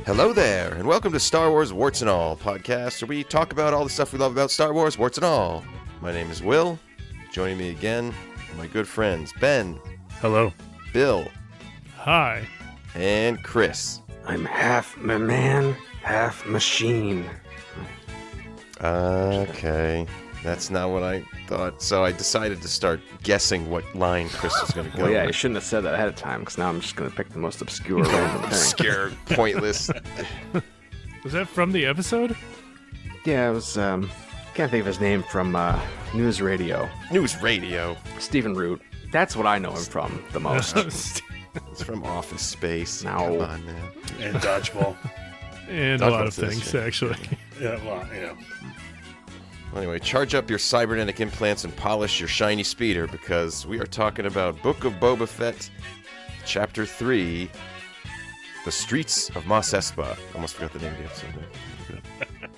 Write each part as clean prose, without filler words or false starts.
Hello there, and welcome to Star Wars Warts and All podcast, where we talk about all the stuff we love about Star Wars, warts and all. My name is Will. Joining me again are my good friends Ben. Hello. Bill. Hi. And Chris. I'm half man, half machine. Okay, that's not what I thought, so I decided to start guessing what line Chris was going to go Well, yeah, with. you shouldn't have said that ahead of time, because now I'm just going to pick the most obscure random thing. Obscure, pointless. Was that from the episode? Yeah, it was, can't think of his name from News Radio. News Radio. Stephen Root. That's what I know him from the most. It's from Office Space. No. Come on, man. And dodgeball. And Dodgeball a lot of says things, shit. actually. Yeah, well, yeah. Anyway, charge up your cybernetic implants and polish your shiny speeder, because we are talking about Book of Boba Fett, Chapter 3, The Streets of Mos Espa. Almost forgot the name of the episode there.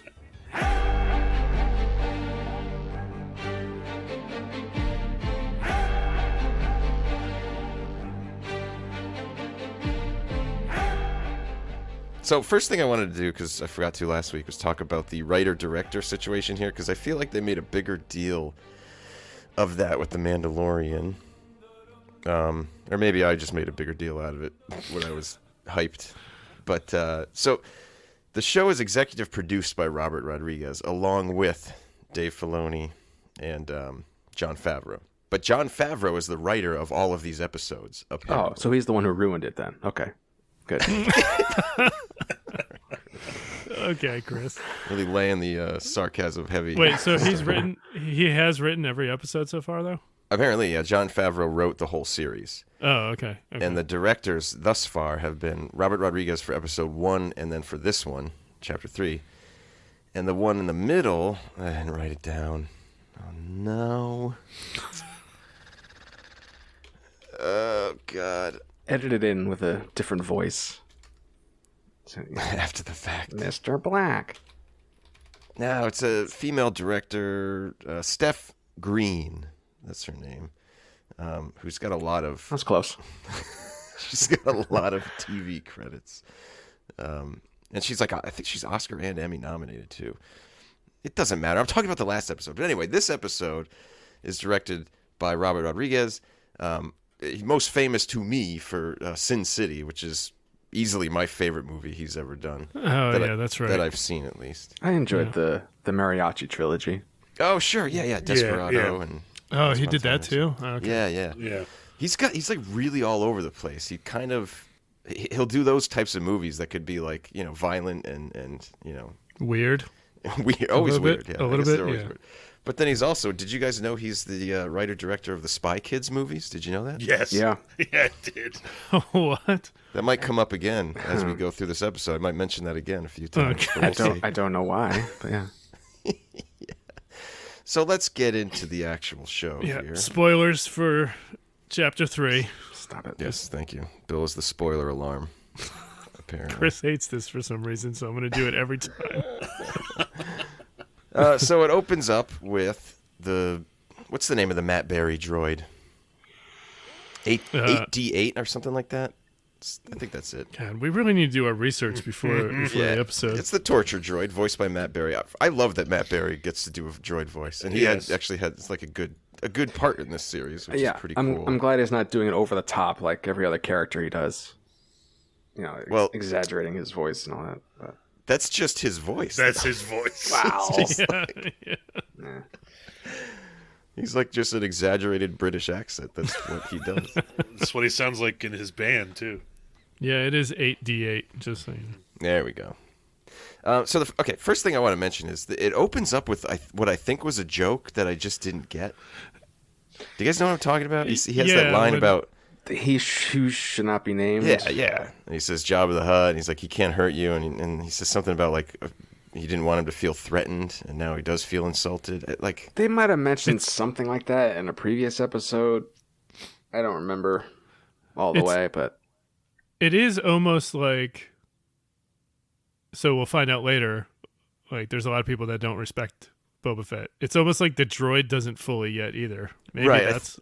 So first thing I wanted to do, because I forgot to last week, was talk about the writer-director situation here, because I feel like they made a bigger deal of that with The Mandalorian. Or maybe I just made a bigger deal out of it when I was hyped. But, so, the show is executive produced by Robert Rodriguez, along with Dave Filoni and Jon Favreau. But Jon Favreau is the writer of all of these episodes, apparently. Oh, so he's the one who ruined it then. Okay, good. Okay, Chris. Really laying the sarcasm heavy. Wait, so he has written every episode so far, though? Apparently, yeah. Jon Favreau wrote the whole series. Oh, okay. And the directors thus far have been Robert Rodriguez for episode 1, and then for this one, chapter 3. And the one in the middle, I didn't write it down. Oh, no. Oh, God. Edit it in with a different voice. So, After the fact. Mr. Black. No, it's a female director, Steph Green. That's her name. Who's got a lot of... That's close. She's got a lot of TV credits. And she's like, I think she's Oscar and Emmy nominated too. It doesn't matter. I'm talking about the last episode. But anyway, this episode is directed by Robert Rodriguez. He's most famous to me for Sin City, which is easily my favorite movie he's ever done. Oh, yeah, that's right. That I've seen, at least. I enjoyed the Mariachi trilogy. Oh, sure. Yeah. Desperado. yeah. And Oh, he did that too? Oh, okay. Yeah. Yeah. He's like really all over the place. He'll do those types of movies that could be like, violent and Weird. weird, always little weird. bit, Yeah, a I little guess bit, they're always yeah. weird. But then he's also, did you guys know he's the writer-director of the Spy Kids movies? Did you know that? Yes. Yeah. Yeah, I did. What? That might come up again as we go through this episode. I might mention that again a few times. Okay. but we'll see. I don't know why, but yeah. So let's get into the actual show Yeah. here. Spoilers for Chapter 3. Stop it. Yes, thank you. Bill is the spoiler alarm, apparently. Chris hates this for some reason, so I'm going to do it every time. So it opens up with what's the name of the Matt Berry droid? 8D8 or something like that? I think that's it. God, we really need to do our research before the episode. It's the torture droid voiced by Matt Berry. I love that Matt Berry gets to do a droid voice, and he Yes. actually had like a good part in this series, which Yeah, is pretty I'm, cool. I'm glad he's not doing it over the top like every other character he does. Well- Exaggerating his voice and all that. But, That's just his voice. That's his voice. wow. Yeah. Yeah. He's like just an exaggerated British accent. That's what he does. That's what he sounds like in his band, too. Yeah, it is 8D8, just so you know. There we go. First thing I want to mention is that it opens up with what I think was a joke that I just didn't get. Do you guys know what I'm talking about? He has that Yeah, line when- about... Who should not be named. Yeah. And he says, Jabba the Hutt, and he's like, he can't hurt you. And he says something about, like, he didn't want him to feel threatened, and now he does feel insulted. Like, They might have mentioned something like that in a previous episode. I don't remember all the way, but... It is almost like, so we'll find out later, like there's a lot of people that don't respect Boba Fett. It's almost like the droid doesn't fully yet either. Maybe Right. that's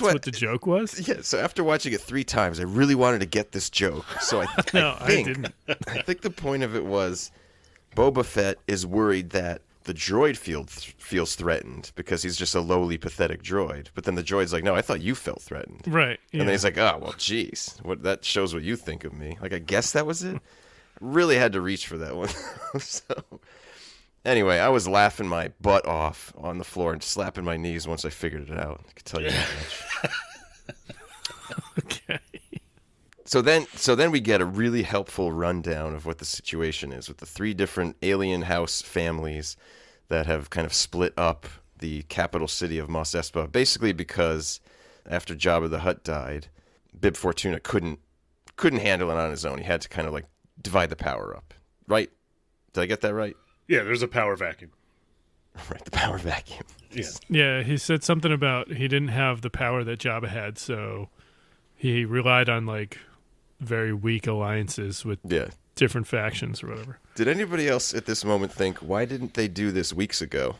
what the joke was. Yeah, so after watching it 3 times, I really wanted to get this joke. So I didn't. I think the point of it was Boba Fett is worried that the droid feels threatened because he's just a lowly, pathetic droid. But then the droid's like, no, I thought you felt threatened. Right. Yeah. And then he's like, oh, well, geez. That shows what you think of me. Like, I guess that was it. Really had to reach for that one. So anyway, I was laughing my butt off on the floor and slapping my knees once I figured it out. I can tell you that much. Okay. So then we get a really helpful rundown of what the situation is with the 3 different alien house families that have kind of split up the capital city of Mos Espa, basically because after Jabba the Hutt died, Bib Fortuna couldn't handle it on his own. He had to kind of like divide the power up. Right? Did I get that right? Yeah, there's a power vacuum. Right, the power vacuum. Yeah. Yeah, he said something about he didn't have the power that Jabba had, so he relied on like very weak alliances with different factions or whatever. Did anybody else at this moment think, why didn't they do this weeks ago?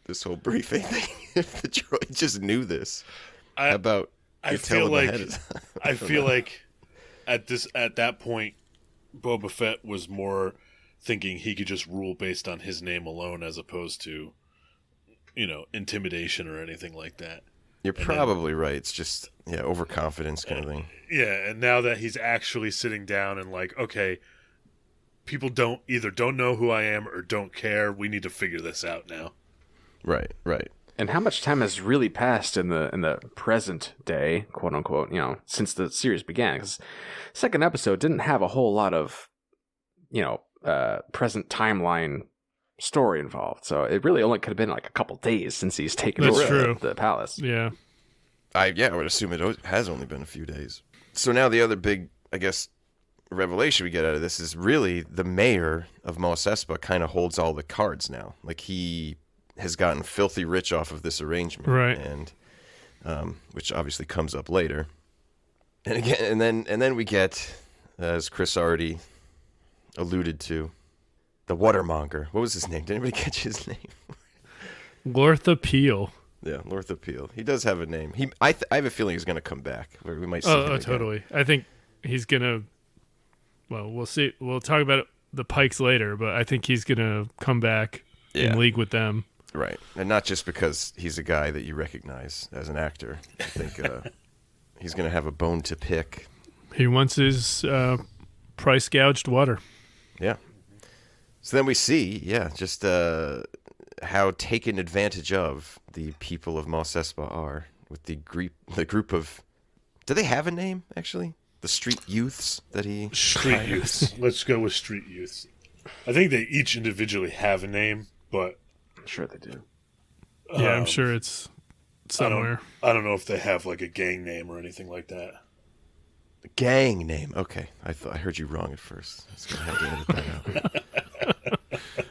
This whole briefing thing. If the droid just knew this. How about I feel like at that point Boba Fett was more thinking he could just rule based on his name alone as opposed to, intimidation or anything like that. You're probably right. It's just, overconfidence kind of thing. Yeah, and now that he's actually sitting down and like, okay, people don't know who I am or don't care. We need to figure this out now. Right. And how much time has really passed in the present day, quote unquote, since the series began? Because second episode didn't have a whole lot of, present timeline story involved. So it really only could have been like a couple days since he's taken over the palace. Yeah. I would assume it has only been a few days. So now the other big, I guess, revelation we get out of this is really the mayor of Mos Espa kind of holds all the cards now. Like he has gotten filthy rich off of this arrangement. Right. And which obviously comes up later. And again, and then we get, as Chris already alluded to, the watermonger. What was his name? Did anybody catch his name? Lortha Peel. Yeah, Lortha Peel. He does have a name. I have a feeling he's going to come back. Where we might see him again. Totally. I think he's going to. Well, we'll see. We'll talk about the Pikes later, but I think he's going to come back in league with them. Right, and not just because he's a guy that you recognize as an actor. I think he's going to have a bone to pick. He wants his price gouged water. Yeah. So then we see, just how taken advantage of the people of Mos Espa are with the group of. Do they have a name actually? The street youths that he. Street youths. Let's go with street youths. I think they each individually have a name, but I'm sure they do. Yeah, I'm sure it's somewhere. I don't know if they have like a gang name or anything like that. Gang name. Okay, I heard you wrong at first. I was gonna have to edit that out.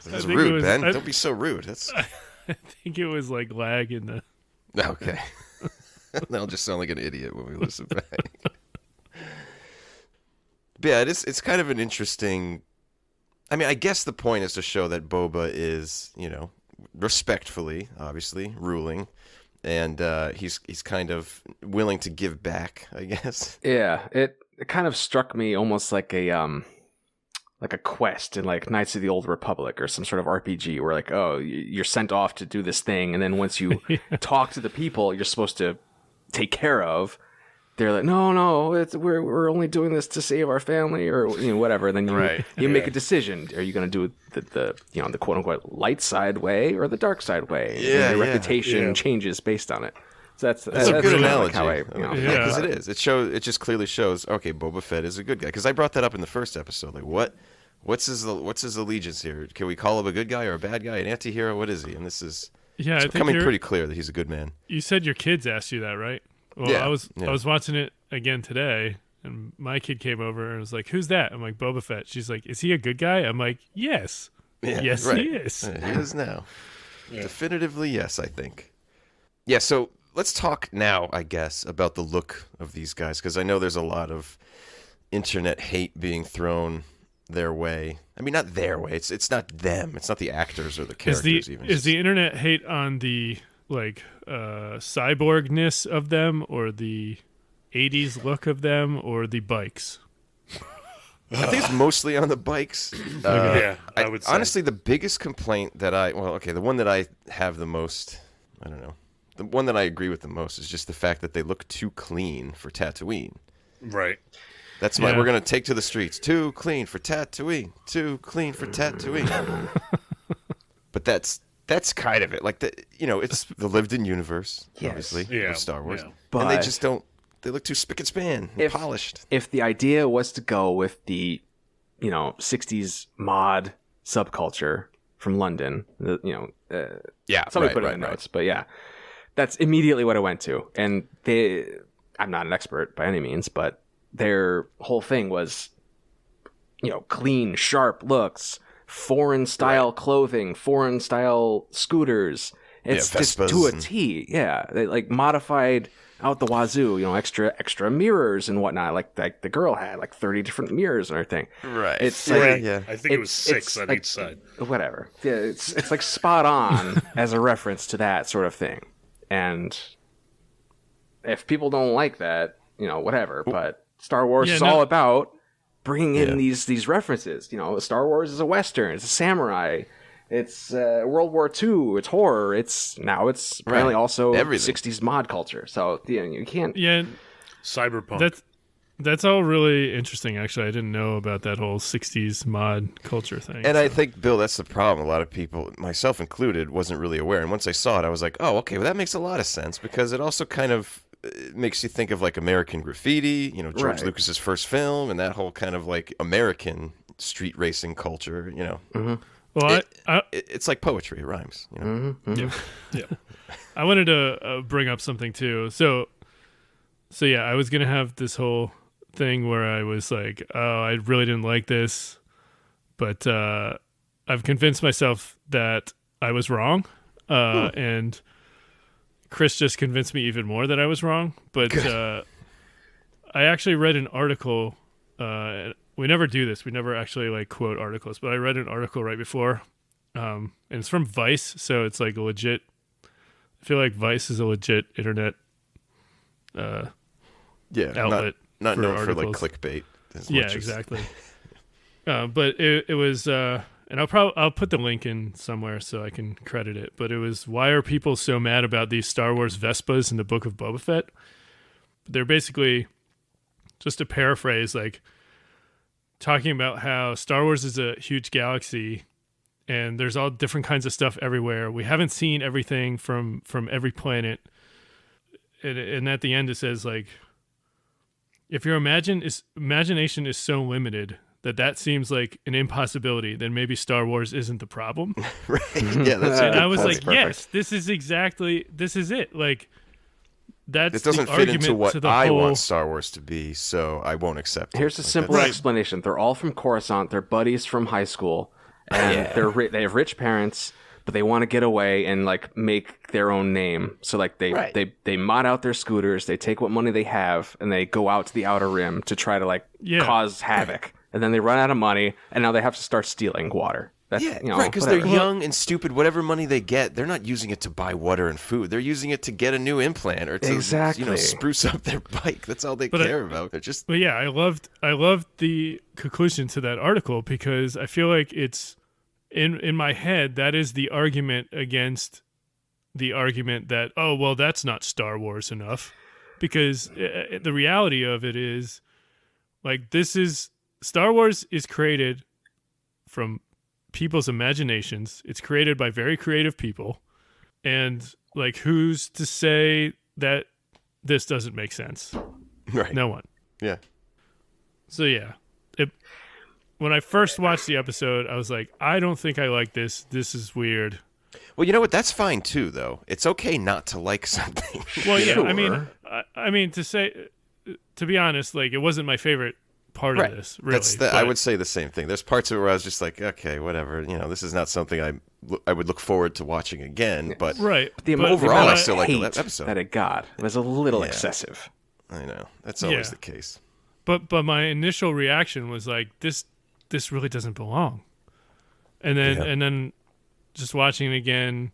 That's rude, Ben. Don't be so rude. I think it was like lag in the. Okay. I'll just sound like an idiot when we listen back. But yeah, it's kind of an interesting. I mean, I guess the point is to show that Boba is, respectfully, obviously, ruling. And he's kind of willing to give back, I guess. Yeah, it kind of struck me almost like a quest in like Knights of the Old Republic or some sort of RPG where like, oh, you're sent off to do this thing, and then once you talk to the people you're supposed to take care of, they're like, no, we're only doing this to save our family or whatever. And then you make a decision. Are you going to do the the quote unquote light side way or the dark side way? Yeah, and your reputation changes based on it. So that's a good analogy. Because it is. It just clearly shows. Okay, Boba Fett is a good guy. Because I brought that up in the first episode. Like, what's his allegiance here? Can we call him a good guy or a bad guy? An anti-hero? What is he? And this is becoming pretty clear that he's a good man. You said your kids asked you that, right? Well, I was watching it again today, and my kid came over and was like, "Who's that?" I'm like, "Boba Fett." She's like, "Is he a good guy?" I'm like, "Yes, yes, he is." He is now. Definitively, yes, I think. Yeah. So let's talk now, I guess, about the look of these guys, because I know there's a lot of internet hate being thrown their way. I mean, not their way. It's not them. It's not the actors or the characters. Is the internet hate on the like cyborgness of them, or the 80s look of them, or the bikes? I think it's mostly on the bikes. Yeah, I would say. Honestly, the biggest complaint that the one that I have the most, I don't know, the one that I agree with the most is just the fact that they look too clean for Tatooine. Right. That's we're going to take to the streets. Too clean for Tatooine. Too clean for Tatooine. But that's kind of it. Like, it's the lived-in universe, obviously, of Star Wars. Yeah. But and they just don't. They look too spick and span and polished. If the idea was to go with the, 60s mod subculture from London, somebody put it in the notes, but yeah, that's immediately what I went to. And I'm not an expert by any means, but their whole thing was, clean, sharp looks, foreign style clothing, foreign style scooters. It's just to a T. Yeah. They like modified out the wazoo, extra mirrors and whatnot. Like the girl had like 30 different mirrors and everything. Right. It's like, I think it was 6 on each side. Whatever. Yeah, it's like spot on as a reference to that sort of thing. And if people don't like that, whatever. But Star Wars is all about bringing in these references. Star Wars is a Western. It's a samurai. It's World War II. It's horror. It's apparently also everything. 60s mod culture. So you can't. Yeah, cyberpunk. That's all really interesting. Actually, I didn't know about that whole 60s mod culture thing. And I think, Bill, that's the problem. A lot of people, myself included, wasn't really aware. And once I saw it, I was like, oh, okay, well, that makes a lot of sense, because it also kind of makes you think of like American Graffiti, George Lucas's first film, and that whole kind of like American street racing culture, Mm-hmm. Well, it's like poetry. It rhymes. Mm-hmm. Yeah. I wanted to bring up something too. So yeah, I was gonna have this whole thing where I was like, oh, I really didn't like this, but I've convinced myself that I was wrong, and Chris just convinced me even more that I was wrong. But I actually read an article. We never do this. We never actually like quote articles, but I read an article right before, and it's from Vice, so it's like a legit. I feel like Vice is a legit internet outlet. Not known articles. for like clickbait. Exactly. But it was, and I'll put the link in somewhere so I can credit it. But it was, why are people so mad about these Star Wars Vespas in the Book of Boba Fett? They're basically, just to paraphrase, like, talking about how Star Wars is a huge galaxy and there's all different kinds of stuff everywhere. We haven't seen everything from every planet. And at the end it says, like, if your imagination is so limited that seems like an impossibility, then maybe Star Wars isn't the problem. Right. Yeah, and I was like, perfect. Yes, this is it. Like, that's it doesn't the fit into argument what to the I whole... want Star Wars to be, so I won't accept it. Here's a simple explanation. They're all from Coruscant. They're buddies from high school, and they have rich parents, but they want to get away and like make their own name. So like they mod out their scooters. They take what money they have and they go out to the Outer Rim to try to like cause havoc. And then they run out of money, and now they have to start stealing water. That's, right, because they're young and stupid. Whatever money they get, they're not using it to buy water and food. They're using it to get a new implant or to spruce up their bike. That's all they care about. They're just. But yeah, I loved the conclusion to that article, because I feel like it's in my head, that is the argument against the argument that, oh, well, that's not Star Wars enough, because the reality of it is, like, Star Wars is created from people's imaginations. It's created by very creative people, and like, who's to say that this doesn't make sense? Right. No one. Yeah. So yeah, when I first watched the episode, I was like, I don't think I like this. This is weird. Well, you know what? That's fine too, though. It's okay not to like something. Well, yeah. Sure. I mean, to be honest, like, it wasn't my favorite part of this, really. I would say the same thing. There's parts of it where I was just like, okay, whatever. This is not something I would look forward to watching again. But right. But overall, I still like the episode. That it got was a little excessive. I know. That's always the case. But my initial reaction was like, this this really doesn't belong. And then just watching it again,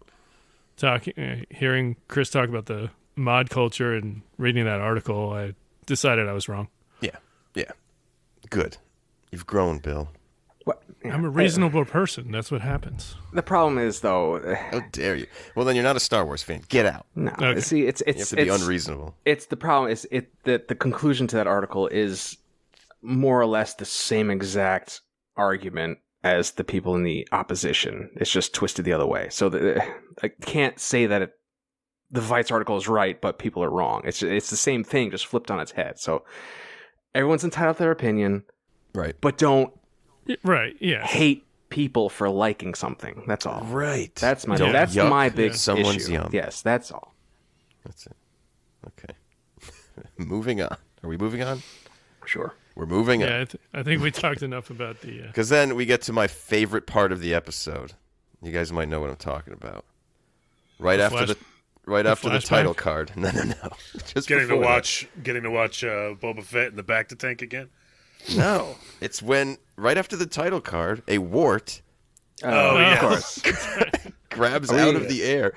hearing Chris talk about the mod culture and reading that article, I decided I was wrong. Yeah. Good. You've grown, Bill. What? I'm a reasonable person. That's what happens. The problem is, though. How dare you? Well, then you're not a Star Wars fan. Get out. No. Okay. See, it's You have to be unreasonable. It's the problem is the conclusion to that article is more or less the same exact argument as the people in the opposition. It's just twisted the other way. So I can't say that the Weitz article is right, but people are wrong. It's the same thing, just flipped on its head. So everyone's entitled to their opinion, Right. but don't Right, yeah. hate people for liking something. That's all. Right. That's my Don't that's yuck my big someone's issue. yum. Yes, that's all. That's it. Okay. Moving on. Are we moving on? Sure. We're moving on. Yeah, I think we talked enough about the... Because then we get to my favorite part of the episode. You guys might know what I'm talking about. Right after the flashback? title card. No. Just Getting to before watch Boba Fett in the back to tank again. that. No, it's when right after the title card, a wart Of course. grabs out of the air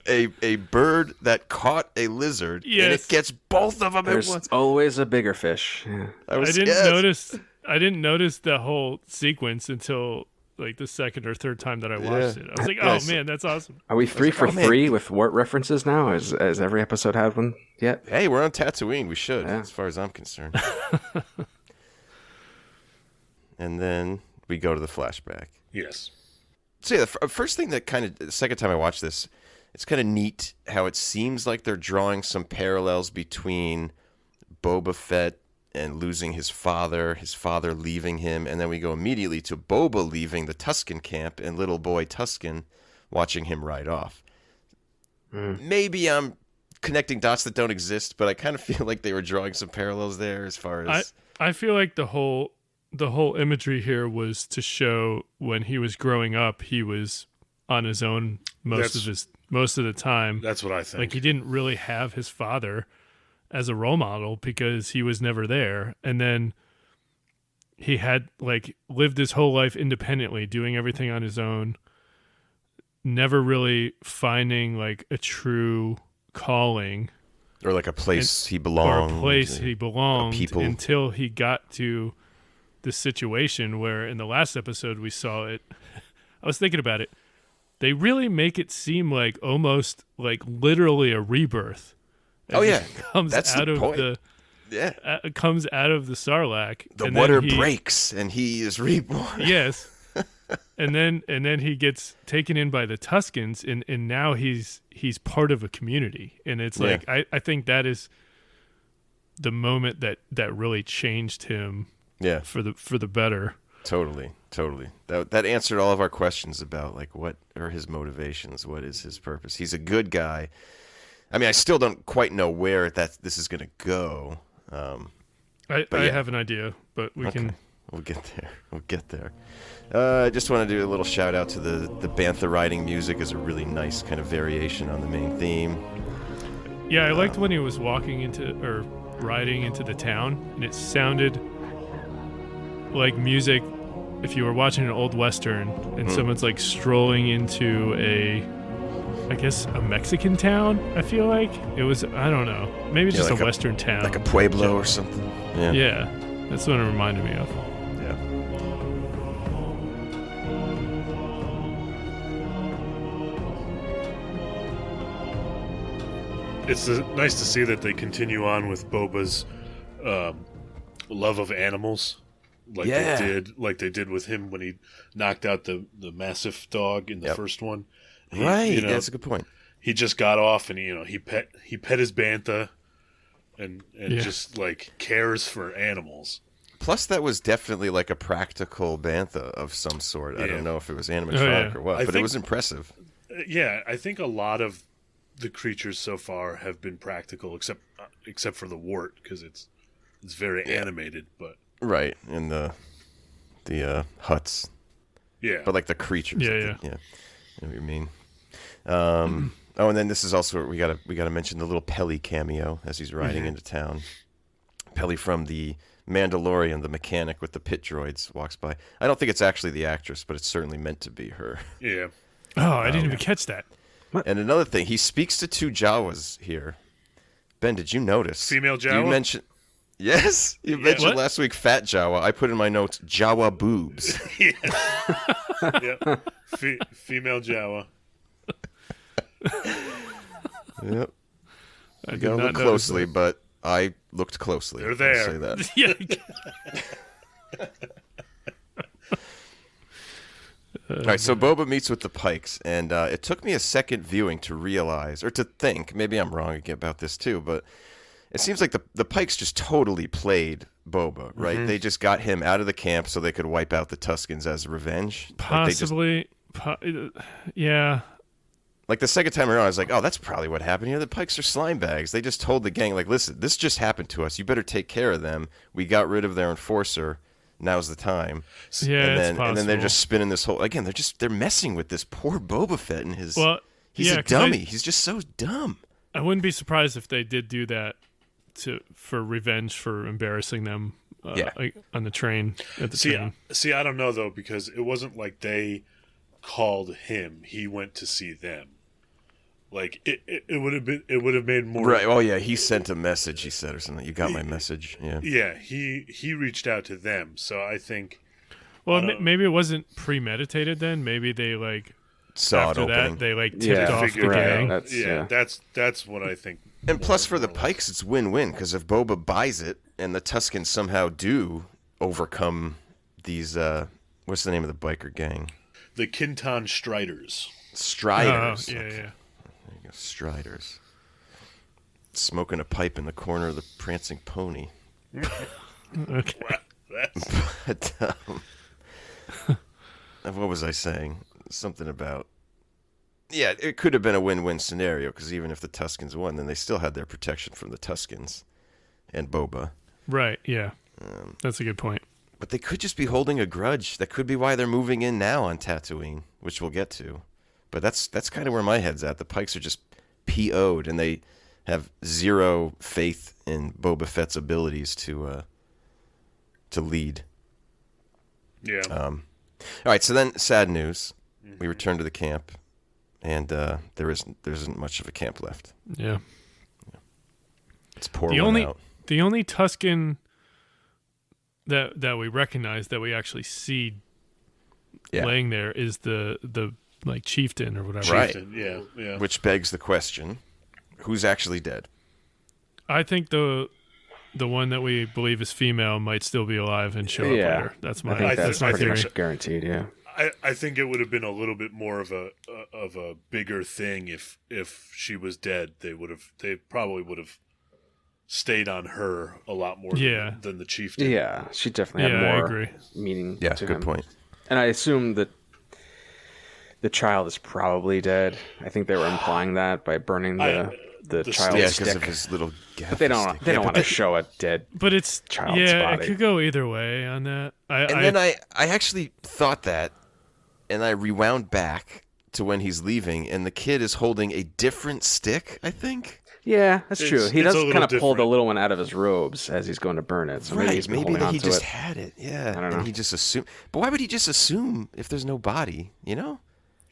a bird that caught a lizard, and Yes. it gets both of them at There's once. always a bigger fish. Yeah. I didn't notice the whole sequence until like the second or third time that I watched it. I was like, oh man, that's awesome. Are we 3 for 3 with wart references now? Has every episode had one yet? Hey, we're on Tatooine. We should, Yeah. as far as I'm concerned. And then we go to the flashback. Yes. So yeah, the first thing that the second time I watched this, it's kind of neat how it seems like they're drawing some parallels between Boba Fett and losing his father leaving him, and then we go immediately to Boba leaving the Tusken camp and little boy Tusken watching him ride off. Maybe I'm connecting dots that don't exist, but I kind of feel like they were drawing some parallels there as far as... I feel like the whole imagery here was to show when he was growing up, he was on his own most of the time. That's what I think. Like he didn't really have his father as a role model because he was never there. And then he had like lived his whole life independently, doing everything on his own, never really finding like a true calling Or like a place he belonged. or a place he belonged people. until he got to this situation where in the last episode we saw it. I was thinking about it. They really make it seem like almost like literally a rebirth. Oh yeah, Comes that's out the of point. comes out of the Sarlacc. The and water then he- breaks and he is reborn. Yes. and then he gets taken in by the Tuskens and now he's part of a community. And it's like I think that is the moment that really changed him for the better. Totally. That answered all of our questions about like what are his motivations, what is his purpose. He's a good guy. I mean, I still don't quite know where this is going to go. I have an idea, but we can. We'll get there. I just want to do a little shout out to the Bantha riding music is a really nice kind of variation on the main theme. Yeah, I liked when he was riding into the town, and it sounded like music if you were watching an old Western and someone's like strolling into a Mexican town. I feel like it was, I don't know, maybe just like a Western town. Like a Pueblo or something. Yeah, that's what it reminded me of. Yeah. It's nice to see that they continue on with Boba's love of animals, like they did with him when he knocked out the massive dog in the first one. Right, that's a good point. He just got off and he pet his bantha, and just like cares for animals. Plus, that was definitely like a practical bantha of some sort. I don't know if it was animatronic or what, but it was impressive. Yeah, I think a lot of the creatures so far have been practical, except for the wart because it's very animated. But right in the huts. Yeah, but like the creatures. Yeah. I know what you mean. And then this is also we gotta mention the little Pelly cameo as he's riding into town. Pelly from the Mandalorian, the mechanic with the pit droids, walks by. I don't think it's actually the actress, but it's certainly meant to be her. Yeah. Oh, I didn't even catch that. What? And another thing, he speaks to 2 Jawas here. Ben, did you notice? Female Jawa? You mentioned... Yes, you mentioned What? last week fat Jawa. I put in my notes Jawa boobs. Yep. Female Jawa. Yep. I You did gotta not look notice closely, that. but I looked closely. They're I'll there. say that. Yeah. All right, so Boba meets with the Pikes, and it took me a second viewing to realize, or to think, maybe I'm wrong again about this too, but it seems like the Pikes just totally played Boba, right? Mm-hmm. They just got him out of the camp so they could wipe out the Tuskens as revenge. Possibly. Yeah. Like the second time around, I was like, oh, that's probably what happened here. The Pikes are slime bags. They just told the gang, like, listen, this just happened to us. You better take care of them. We got rid of their enforcer. Now's the time. Yeah, and it's then, possible. and then they're just spinning this whole again. They're messing with this poor Boba Fett and his. Well, he's yeah, a 'cause dummy. He's just so dumb. I wouldn't be surprised if they did do that for revenge for embarrassing them on the train at the train. See, I don't know though, because it wasn't like they called him. He went to see them. Like it would have made more Right. Oh yeah, he sent a message. He said or something. You got my message. Yeah. Yeah, he reached out to them. So I think Well, maybe it wasn't premeditated then. Maybe they Saw after it opening. that they tipped off the figured it gang. out. That's- That's what I think. And plus, for the Pikes, it's win-win because if Boba buys it and the Tuskens somehow do overcome these, what's the name of the biker gang? The Kintan Striders. Striders. Oh, yeah. There you go, Striders. Smoking a pipe in the corner of the prancing pony. Okay. But, what was I saying? Something about... Yeah, it could have been a win-win scenario because even if the Tuskens won, then they still had their protection from the Tuskens and Boba. Right. Yeah. That's a good point. But they could just be holding a grudge. That could be why they're moving in now on Tatooine, which we'll get to. But that's kind of where my head's at. The Pikes are just PO'd, and they have zero faith in Boba Fett's abilities to lead. Yeah. All right, so then sad news. We return to the camp, and there isn't much of a camp left. Yeah. It's pour one out. The only Tusken that we recognize that we actually see laying there is the chieftain or whatever. Right. Yeah. Which begs the question, who's actually dead? I think the one that we believe is female might still be alive and show up later. That's my I think that's my pretty theory. much guaranteed. Yeah. I think it would have been a little bit more of a bigger thing if she was dead. They probably would have stayed on her a lot more than the chieftain. Yeah, she definitely had I more agree. meaning Yeah, to good him. point. And I assume that the child is probably dead. I think they were implying that by burning the child's Yeah, stick. because of his little gaffer But they don't stick. want to show a dead. But it's Child's body. it could go either way on that. Then I actually thought that, and I rewound back to when he's leaving, and the kid is holding a different stick, I think. Yeah, that's true. He it's a does little kind of pull the different. little one out of his robes as he's going to burn it. So maybe he's been holding on he to just it. had it. Yeah, I don't know. and he just assumed. But why would he just assume if there's no body? You know,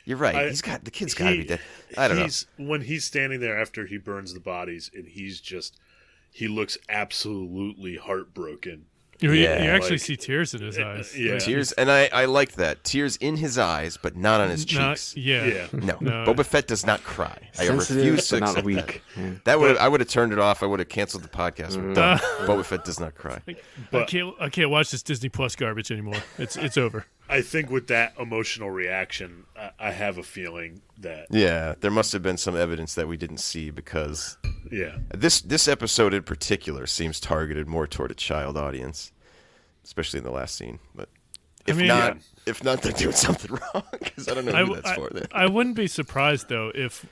you're right. The kid's got to be dead. I don't know. When he's standing there after he burns the bodies, and he looks absolutely heartbroken. You Yeah. actually Like- see tears in his eyes. Yeah. Tears, and I liked that. Tears in his eyes, but not on his Not- cheeks. Yeah. No, No. Boba Fett does not cry. I Sensitive, refuse to but not accept weak. that. Yeah. I would have turned it off. I would have canceled the podcast. We're done. Boba Fett does not cry. I can't watch this Disney Plus garbage anymore. It's over. I think with that emotional reaction, I have a feeling that Yeah, there must have been some evidence that we didn't see because yeah. this episode in particular seems targeted more toward a child audience, especially in the last scene. But if not, they're doing something wrong because I don't know who that's for. Then. I wouldn't be surprised though if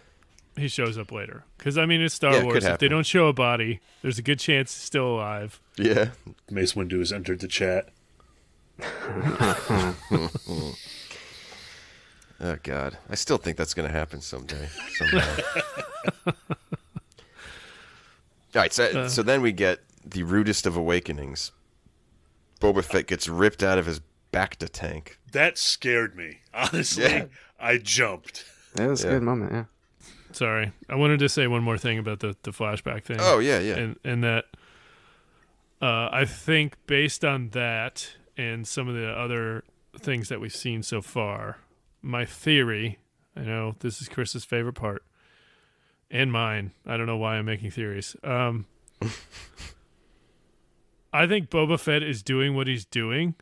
he shows up later, because I mean it's Star Yeah, it could Wars. If they happen. don't show a body, there's a good chance he's still alive. Yeah. Mace Windu has entered the chat. Oh God, I still think that's going to happen someday. Somehow. All right, so then we get the Rudest of Awakenings, Boba Fett gets ripped out of his Bacta tank. That scared me. Honestly, Yeah. I jumped. It was a good moment, yeah. Sorry, I wanted to say one more thing about the flashback thing. Oh, yeah. And that I think based on that and some of the other things that we've seen so far, my theory, I know this is Chris's favorite part, and mine. I don't know why I'm making theories. I think Boba Fett is doing what he's doing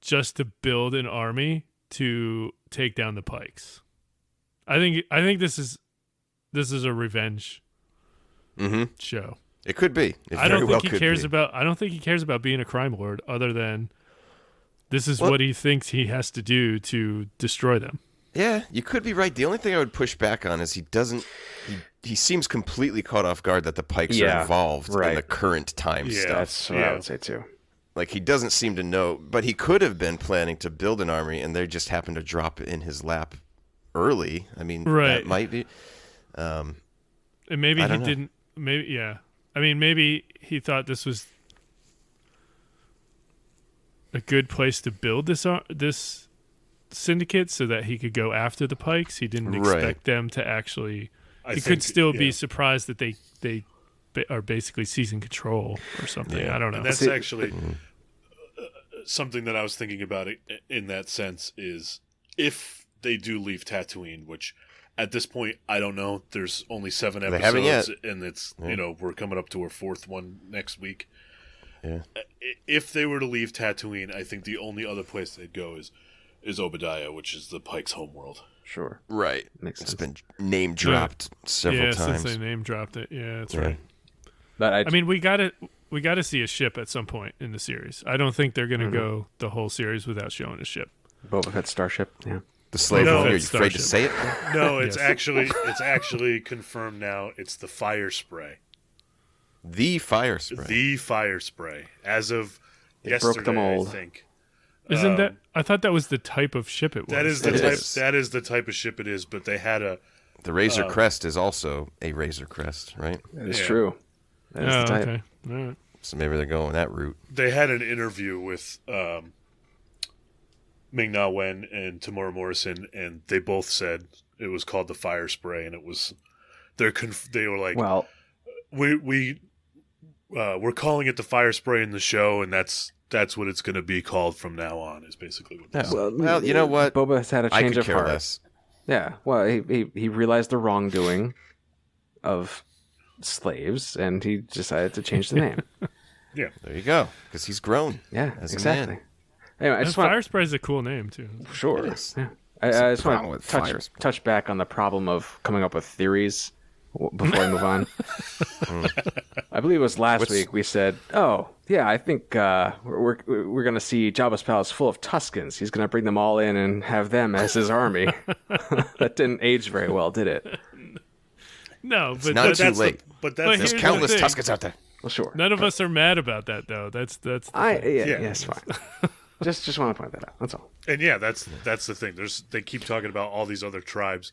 just to build an army to take down the Pikes. I think this is a revenge show. It could be. I don't think he cares about being a crime lord, other than this is what he thinks he has to do to destroy them. Yeah, you could be right. The only thing I would push back on is he seems completely caught off guard that the Pikes are involved in the current time stuff. That's what I would say too. Like, he doesn't seem to know, but he could have been planning to build an army, and they just happened to drop it in his lap early. I mean, that might be. And maybe he didn't. Maybe, yeah. I mean, maybe he thought this was a good place to build this syndicate so that he could go after the Pikes. He didn't expect them to actually. He could still be surprised that they are basically seizing control or something. Yeah. I don't know. And that's actually something that I was thinking about in that sense is if they do leave Tatooine, which at this point, I don't know. There's only 7 episodes. They haven't yet. And it's, we're coming up to our 4th one next week. Yeah. If they were to leave Tatooine, I think the only other place they'd go is Obadiah, which is the Pikes' homeworld. Sure. Right. Makes sense. It's been name dropped several times. Since they name dropped it. Yeah, that's right. But I mean, we got to see a ship at some point in the series. I don't think they're going to go the whole series without showing a ship. Boba Fett's starship, yeah. The slave owner, are you afraid to say it? No, it's actually confirmed now. It's the fire spray. The fire spray. The fire spray. As of yesterday, broke the mold. I think. Isn't that? I thought that was the type of ship it was. That is the type. That is the type of ship it is. But they had the Razor Crest is also a Razor Crest, right? That is true. That is the type. Okay. All right. So maybe they're going that route. They had an interview with Ming-Na Wen and Tamora Morrison, and they both said it was called the fire spray, and it was. They were like, well, we're calling it the fire spray in the show, and that's what it's going to be called from now on. Is basically what. Well, you know what? Boba has had a change of heart. Less. Yeah. Well, he realized the wrongdoing of slaves, and he decided to change the name. Yeah. There you go. Because he's grown. Yeah. as exactly. a man. Anyway, I just Fire spray is a cool name too. Sure. It is. Yeah. I just problem want with to fire. touch back on the problem of coming up with theories before we move on. I believe it was last week we said, "Oh, yeah, I think we're going to see Jabba's palace full of Tuskens. He's going to bring them all in and have them as his army." That didn't age very well, did it? No, but not too that's late. But But There's here's countless the thing. Tuskens out there. Well, sure. None of us are mad about that, though. That's the thing. It's fine. just want to point that out. That's all. And yeah, that's the thing. They keep talking about all these other tribes.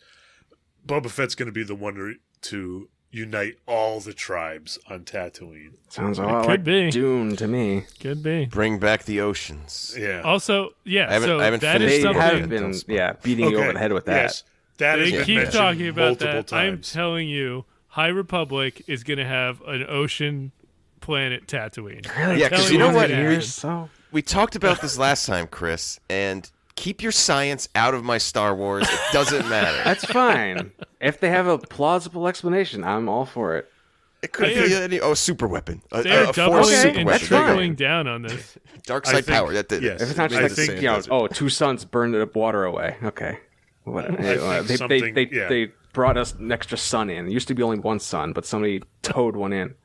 Boba Fett's going to be the one to unite all the tribes on Tatooine. Sounds a lot could like be. Dune to me. Could be. Bring back the oceans. Yeah. Also, yeah. I haven't that finished is They it something. have been, beating you over the head with that. Yes. That has They been keep mentioned talking about multiple that. I'm times. telling you, High Republic is going to have an ocean planet Tatooine. Really? Yeah, 'cause Telling you know it's what? gonna We- happen. So We talked about this last time, Chris, and keep your science out of my Star Wars. It doesn't matter. that's fine. If they have a plausible explanation, I'm all for it. It could They be are- a super weapon. They're A doubling force super and that's weapon. fine. tripling down on this. Dark I side think- power. That did. yes. If it's not just I like think- two suns burned up water away. Okay, whatever. think They something- yeah. they brought us an extra sun in. It used to be only one sun, but somebody towed one in.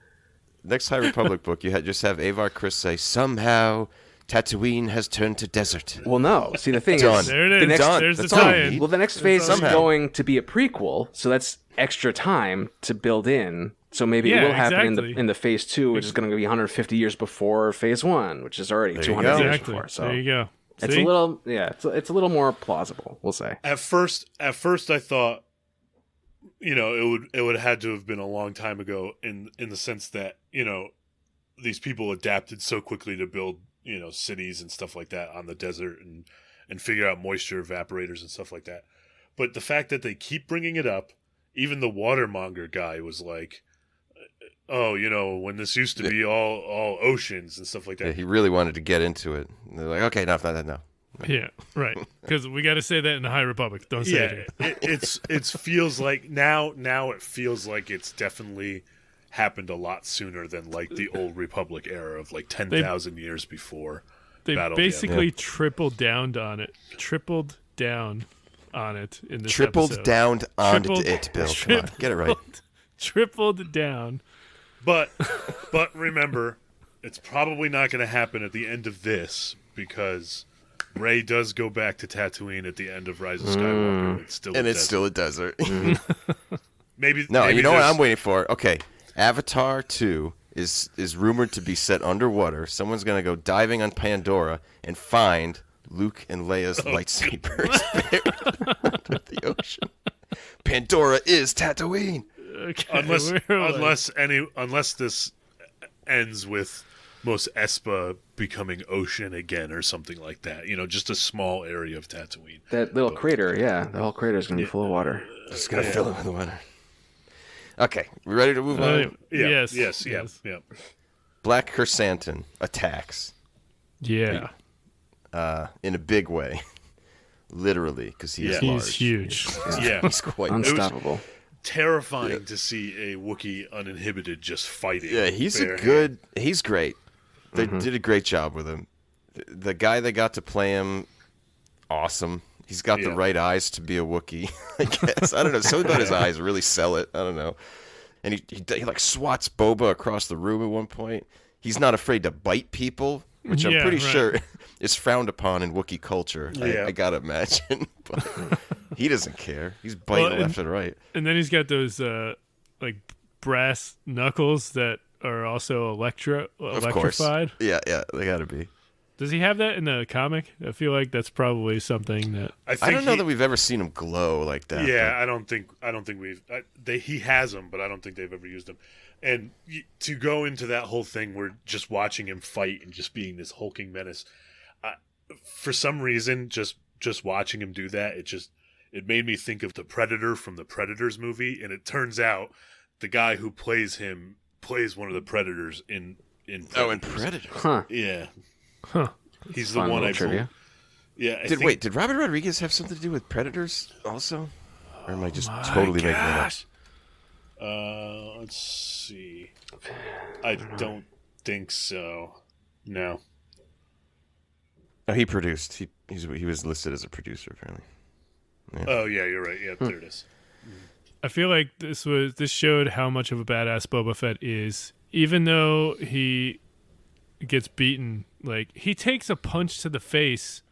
Next High Republic book, you just have Avar Chris say, somehow Tatooine has turned to desert. Well, no. See, the thing Done. is, There it is. the next, Done. There's the That's all you tie-in. need. well, the next phase is Somehow. going to be a prequel, so that's extra time to build in. So maybe Yeah, it will happen exactly. in the phase 2, which is going to be 150 years before phase 1, which is already There you 200 go. years Exactly. before. So There you go. it's See? a little, it's a little more plausible. We'll say. At first I thought, it would have had to have been a long time ago in the sense that, these people adapted so quickly to build, cities and stuff like that on the desert and figure out moisture evaporators and stuff like that. But the fact that they keep bringing it up, even the watermonger guy was like, oh, when this used to be all oceans and stuff like that. Yeah, he really wanted to get into it. And they're like, okay, no. Yeah, right. Because we got to say that in the High Republic. Don't say it. It feels like now it feels like it's definitely happened a lot sooner than like the old Republic era of like 10,000 years before. They basically tripled down on it. Tripled down on it in this episode. Down on it, Bill. Come on, get it right. Tripled down. But remember, it's probably not going to happen at the end of this because Rey does go back to Tatooine at the end of Rise of Skywalker. It's still a desert. Maybe you know what I'm waiting for? Okay, Avatar 2 is rumored to be set underwater. Someone's going to go diving on Pandora and find Luke and Leia's lightsabers under the ocean. Pandora is Tatooine. Okay, unless this ends with Mos Espa becoming ocean again or something like that. Just a small area of Tatooine. That little crater, the whole crater is going to be full of water. It's going to fill it with water. Okay, we ready to move on? Yes. Black Chrysanthemum attacks. Yeah. In a big way. Literally, because he's large. He's huge. He's quite unstoppable. Terrifying to see a Wookiee uninhibited just fighting. Yeah, he's great. They did a great job with him. The guy they got to play him, awesome. He's got the right eyes to be a Wookiee, I guess. I don't know. Something about his eyes really sell it. I don't know. And he like swats Boba across the room at one point. He's not afraid to bite people, which I'm pretty sure is frowned upon in Wookiee culture. Yeah. I gotta imagine. But he doesn't care. He's biting left and right. And then he's got those like brass knuckles that are also electrified. Of course. Yeah, they gotta be. Does he have that in the comic? I feel like that's probably something that I don't know that we've ever seen him glow like that. Yeah, I don't think we've. He has them, but I don't think they've ever used them. And to go into that whole thing, we're just watching him fight and just being this hulking menace. For some reason, just watching him do that, it made me think of the Predator from the Predators movie, and it turns out the guy who plays him plays one of the Predators in Predators. Oh, in Predator. Huh. Yeah. Huh. He's the one I trivia. Yeah. Did Robert Rodriguez have something to do with Predators also? Or am I just totally making it up? Let's see. I don't think so. No. No, he produced. He was listed as a producer apparently. Yeah. Oh yeah, you're right. Yeah, there it is. I feel like this showed how much of a badass Boba Fett is, even though he gets beaten. Like he takes a punch to the face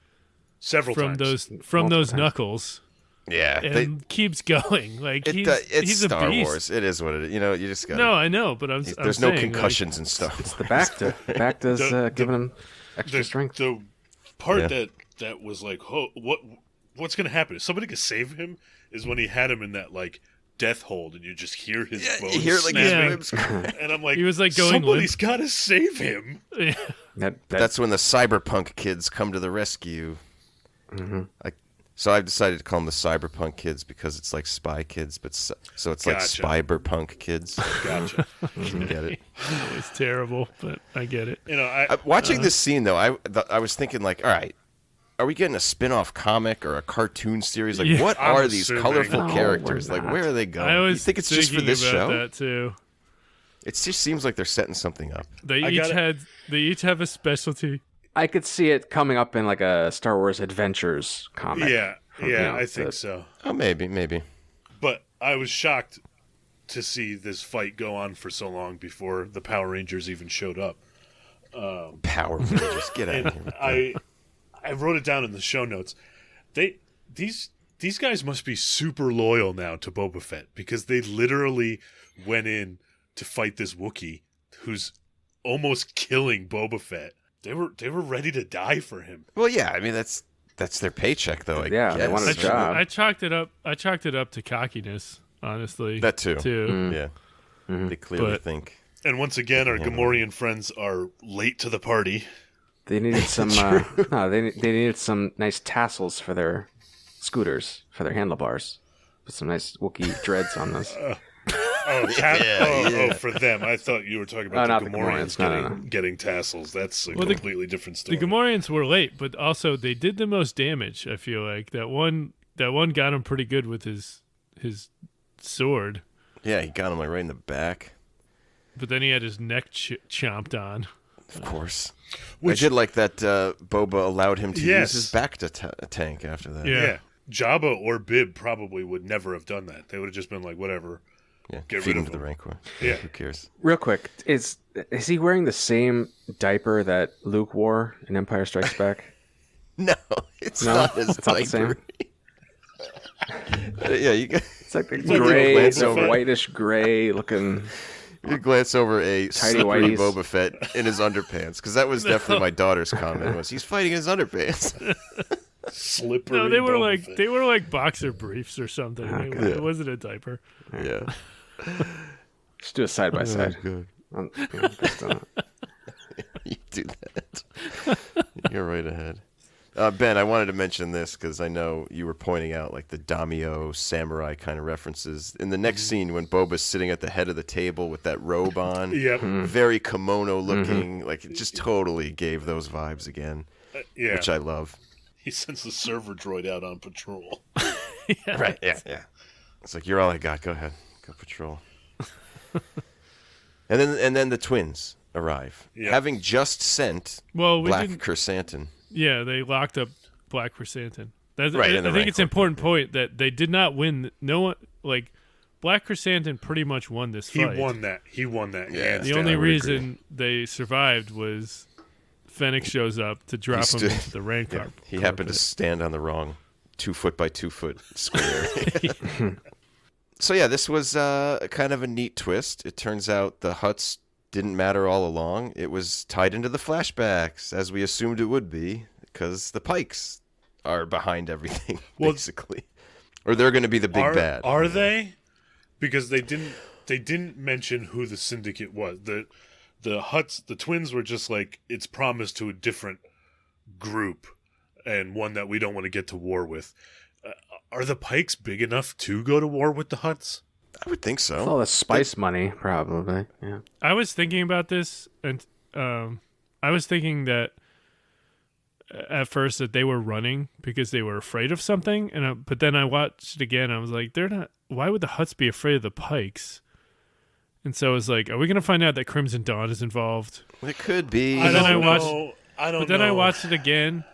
several times from those knuckles. Yeah, and keeps going. Like he's Star a beast. Wars. It is what it is. You just got. No, I know, but there's no concussions and stuff. It's the back does giving him extra strength. The part that was like, oh, what's gonna happen? Is somebody gonna save him? Is when he had him in that like death hold, and you just hear his bones snapping. Ribs. And I'm like, he was like going. Somebody's got to save him. Yeah. That's when the cyberpunk kids come to the rescue. Mm-hmm. So I've decided to call them the cyberpunk kids because it's like spy kids, but so it's like spyberpunk kids. Gotcha. You get it? It's terrible, but I get it. Watching this scene though, I was thinking like, all right. Are we getting a spin-off comic or a cartoon series? Like, what are these colorful characters? Like, where are they going? I always you think it's just for this show? That too. It just seems like they're setting something up. They each have a specialty. I could see it coming up in like a Star Wars Adventures comic. Yeah, I think so. Oh, maybe. But I was shocked to see this fight go on for so long before the Power Rangers even showed up. Power Rangers, get out of here. I wrote it down in the show notes. These guys must be super loyal now to Boba Fett because they literally went in to fight this Wookiee who's almost killing Boba Fett. They were ready to die for him. Well, yeah, I mean that's their paycheck though. I guess. They want a job. I chalked it up to cockiness, honestly. That too. Yeah. Mm-hmm. They clearly think. And once again, our Gamorrean friends are late to the party. They needed some. They needed some nice tassels for their scooters, for their handlebars. Put some nice Wookiee dreads on those. For them. I thought you were talking about the Gamorreans getting tassels. That's a completely different story. The Gamorreans were late, but also they did the most damage. I feel like that one got him pretty good with his sword. Yeah, he got him like right in the back. But then he had his neck chomped on. Of course. I did like that Boba allowed him to use his back to tank after that. Yeah. Jabba or Bib probably would never have done that. They would have just been like, whatever. Yeah, get feed rid him of to the Rancor. Yeah. Who cares? Real quick, is he wearing the same diaper that Luke wore in Empire Strikes Back? No, it's not his it's not the same. Yeah, you got. It's like the gray, the whitish gray looking. You glance over a slippery whities. Boba Fett in his underpants, because that was definitely my daughter's comment. Was he's fighting in his underpants? Slippery. No, Boba Fett. they were like boxer briefs or something. Okay. It wasn't a diaper. Yeah. Let's do a side by side. Good. You do that. You're right ahead. Ben, I wanted to mention this because I know you were pointing out like the daimyo samurai kind of references. In the next scene when Boba's sitting at the head of the table with that robe on, very kimono looking, like it just totally gave those vibes again, which I love. He sends the server droid out on patrol. Right, yeah. It's like, you're all I got. Go ahead. Go patrol. and then the twins arrive, having just sent Black Chrysanthemum. Yeah, they locked up Black Chrysanthemum. Right, I think it's an important point that they did not win. No one, like, Black Chrysanthemum pretty much won this fight. He won that. Yeah, the only reason they survived was Fennec shows up to drop him into the Rancor. Yeah, he happened to stand on the wrong 2 foot by 2 foot square. So yeah, this was kind of a neat twist. It turns out the Hutts didn't matter all along. It was tied into the flashbacks, as we assumed it would be, because the Pikes are behind everything, basically. Or they're going to be the big bad. Are they? Because they didn't mention who the syndicate was. The Hutts, the twins were just like, it's promised to a different group, and one that we don't want to get to war with. Are the Pikes big enough to go to war with the Hutts? I would think so. With all the spice money, probably. Yeah. I was thinking about this, and I was thinking that at first that they were running because they were afraid of something, but then I watched it again. I was like, they're not. Why would the Hutts be afraid of the Pikes? And so I was like, are we going to find out that Crimson Dawn is involved? It could be. I don't know. But then I watched it again,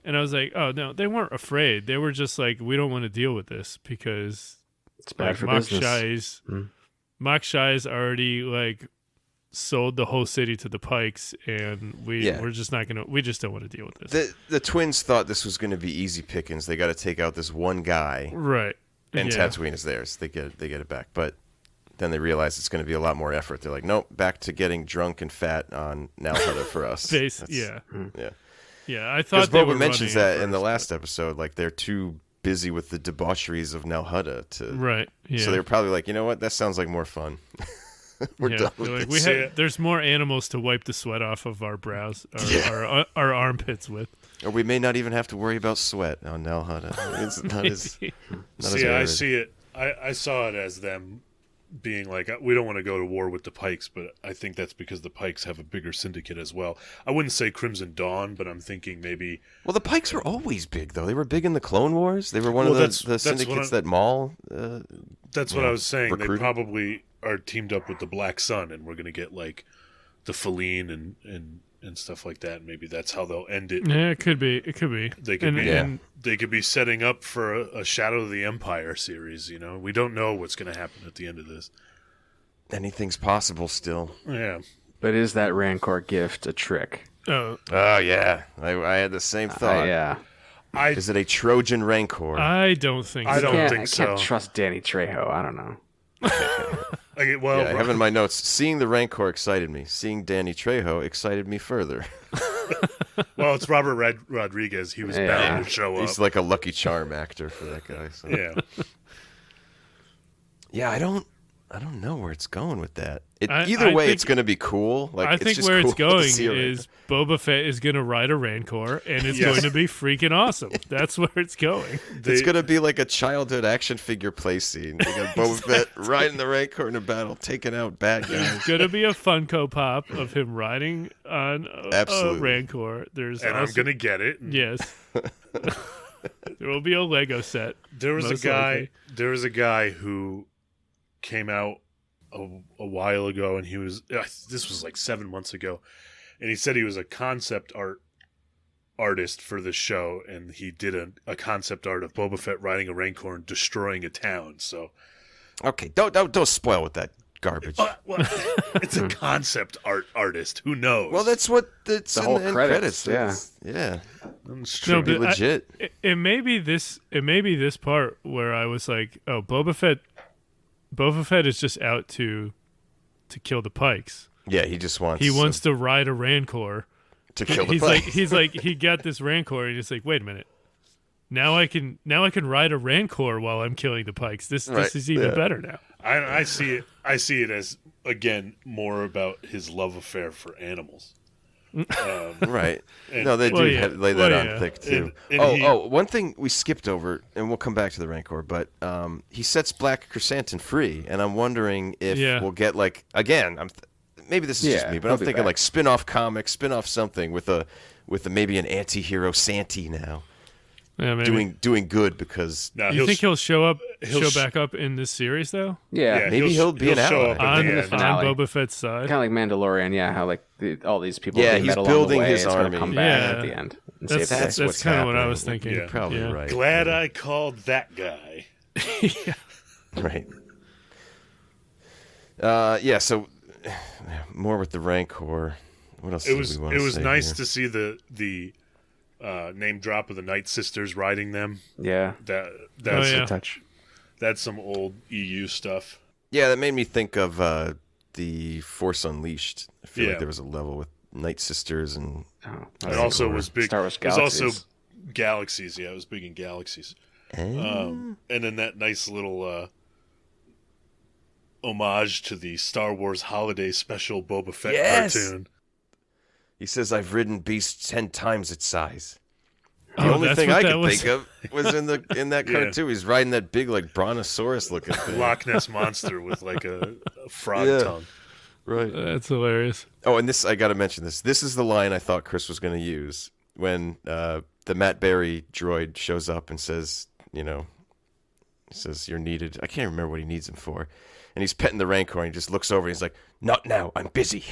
and I was like, oh no, they weren't afraid. They were just like, we don't want to deal with this because it's bad for business. Mok Shai's already like sold the whole city to the Pikes, and we're just not gonna. We just don't want to deal with this. The twins thought this was going to be easy pickings. They got to take out this one guy, right? And Tatooine is theirs. They get it back, but then they realize it's going to be a lot more effort. They're like, nope, back to getting drunk and fat on Nal Hutta for us. Yeah. I because thought Boba mentions that in the last episode. Like they're too busy with the debaucheries of Nal Hutta to right. Yeah. So they were probably like, you know what, that sounds like more fun. We're done with this. There's more animals to wipe the sweat off of our brows, our armpits with. Or we may not even have to worry about sweat on Nal Hutta. It's not as. I see it. I saw it as them being like, we don't want to go to war with the Pikes, but I think that's because the Pikes have a bigger syndicate as well. I wouldn't say Crimson Dawn, but I'm thinking maybe. Well, the Pikes were always big, though. They were big in the Clone Wars. They were one of the syndicates that Maul. That's what I was saying. Recruited. They probably are teamed up with the Black Sun, and we're going to get like the Feline and stuff like that. Maybe that's how they'll end it. Yeah, it could be. They could be setting up for a Shadow of the Empire series. You know, we don't know what's going to happen at the end of this. Anything's possible still. Yeah. But is that Rancor gift a trick? Oh yeah. I had the same thought. Yeah. Is it a Trojan Rancor? I don't think so. I can't trust Danny Trejo. I don't know. I have in my notes, seeing the Rancor excited me. Seeing Danny Trejo excited me further. Well, it's Robert Rodriguez. He was bound to show up. He's like a Lucky Charm actor for that guy. So. Yeah. Yeah, I don't know where it's going with that. Either I way, think it's going to be cool. Like, I it's think just where cool it's going to see a is Boba Fett is going to ride a Rancor, and it's Yes. going to be freaking awesome. That's where it's going. It's going to be like a childhood action figure play scene. You got Boba Fett riding the Rancor in a battle, taking out bad guys. There's going to be a Funko Pop of him riding on a Absolutely. Rancor. And I'm going to get it. Yes. There will be a Lego set. There was most a guy. likely. There was a guy who came out a while ago, and he was. This was like 7 months ago, and he said he was a concept artist for the show, and he did a concept art of Boba Fett riding a Rancor and destroying a town. So, Okay, don't spoil with that garbage. well, it's a concept artist. Who knows? Well, that's what it's The in whole the end credits, Yeah. It's No, true. Be but legit. It may be this part where I was like, oh, Boba Fett is just out to kill the Pikes. Yeah, he just wants. He wants to ride a Rancor. to kill the He's like he got this Rancor, and he's like, wait a minute. Now I can ride a Rancor while I'm killing the Pikes. This is even better now. I see it. I see it as, again, more about his love affair for animals. Right. And- No, they do Well, yeah. lay that Well, on yeah. thick too. And One thing we skipped over, and we'll come back to the Rancor, but he sets Black Chrysanthemum free, and I'm wondering if we'll get like again. Maybe this is just me, but I'm he'll be thinking back. like spin-off comic, spin-off something with maybe an anti-hero Santi now Yeah, maybe. doing good because No, You think he'll show he'll back up in this series though? Yeah, maybe he'll be an show ally. up at On, the the end. finale. on Boba Fett's side. kind of like Mandalorian. Yeah, how like all these people Yeah, they he's met along building the way, his it's gonna army. come back Yeah. at the end. And That's save the day. what's that's kind of what I happening. was thinking. Yeah. Probably Yeah. right. Glad I called that guy. Right. So more with the Rancor. What else? It was we want to say nice here? to see the name drop of the Night Sisters riding them. Yeah, That's Oh, yeah. touch. that's some old EU stuff. Yeah, that made me think of the Force Unleashed. I feel like Yeah. there was a level with Night Sisters and Oh, It also was big. Star Wars It was also Galaxies. Galaxies. Yeah, it was big in Galaxies. And then that nice little homage to the Star Wars Holiday Special Boba Fett Yes! cartoon. he says, "I've ridden beasts 10 times its size." The Oh, only that's thing what I that could was. think of was in that Yeah. cartoon. He's riding that big like brontosaurus looking thing. Loch Ness monster with like a frog Yeah. tongue. Right. That's hilarious. Oh, and this I got to mention this. This is the line I thought Chris was going to use when the Matt Berry droid shows up and says, he says you're needed. I can't remember what he needs him for. And he's petting the Rancor and he just looks over and he's like, "Not now, I'm busy."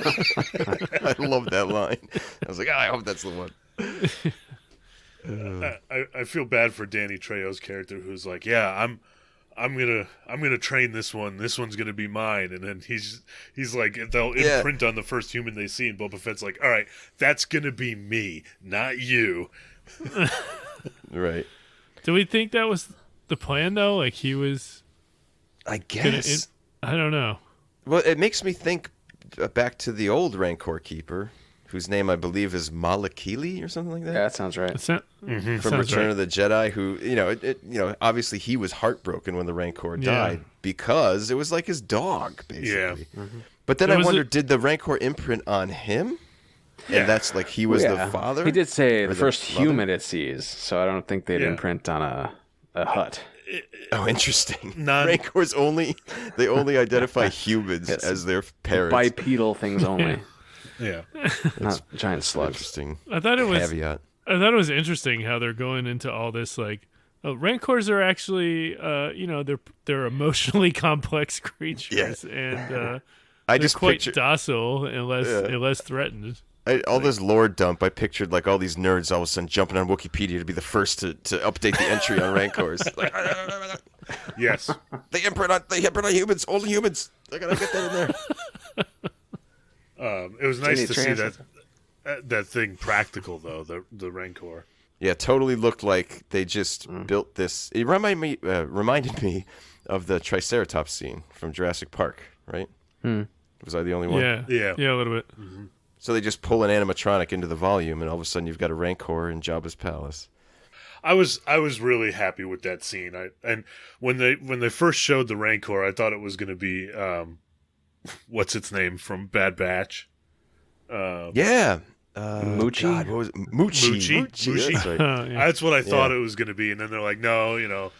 I love that line. I was like, I hope that's the one. I feel bad for Danny Trejo's character, who's like, "Yeah, I'm gonna train this one. This one's gonna be mine." And then he's like, they'll imprint on the first human they see, and Boba Fett's like, "All right, that's gonna be me, not you." Right. Do we think that was the plan though? Like he was I gonna. guess. I don't know. Well, it makes me think back to the old Rancor keeper, whose name I believe is Malakili or something like that. Yeah, that sounds right. It's not, From sounds Return right. of the Jedi, who obviously he was heartbroken when the Rancor Yeah. died because it was like his dog, basically. Yeah. But then There I was wondered, did the Rancor imprint on him? Yeah. And that's like he was Yeah. the father. He did say Or the the first mother? human it sees, so I don't think they'd Yeah. imprint on a hut. Oh, interesting. Non- Rancors only identify humans Yes. as their parents. Bipedal things only, Yeah, not giant slugs. Interesting I thought it was. caveat. I thought it was interesting how they're going into all this like. Rancors are actually, they're emotionally complex creatures, and I they're just quite picture docile unless threatened. all this lore dump. I pictured like all these nerds all of a sudden jumping on Wikipedia to be the first to update the entry on Rancors. Like, yes. they imprint on humans, only humans. I gotta get that in there. It was nice Danny to see Trejo. that thing practical though. The Rancor. Yeah, totally looked like they just built this. It reminded me of the Triceratops scene from Jurassic Park, right? Was I the only one? Yeah, Yeah. a little bit. So they just pull an animatronic into the volume, and all of a sudden you've got a Rancor in Jabba's palace. I was really happy with that scene. And when they first showed the Rancor, I thought it was going to be what's its name from Bad Batch. Yeah. Moochie? God, what was it? Moochie. That's right. Yeah. That's what I thought it was going to be. And then they're like, no,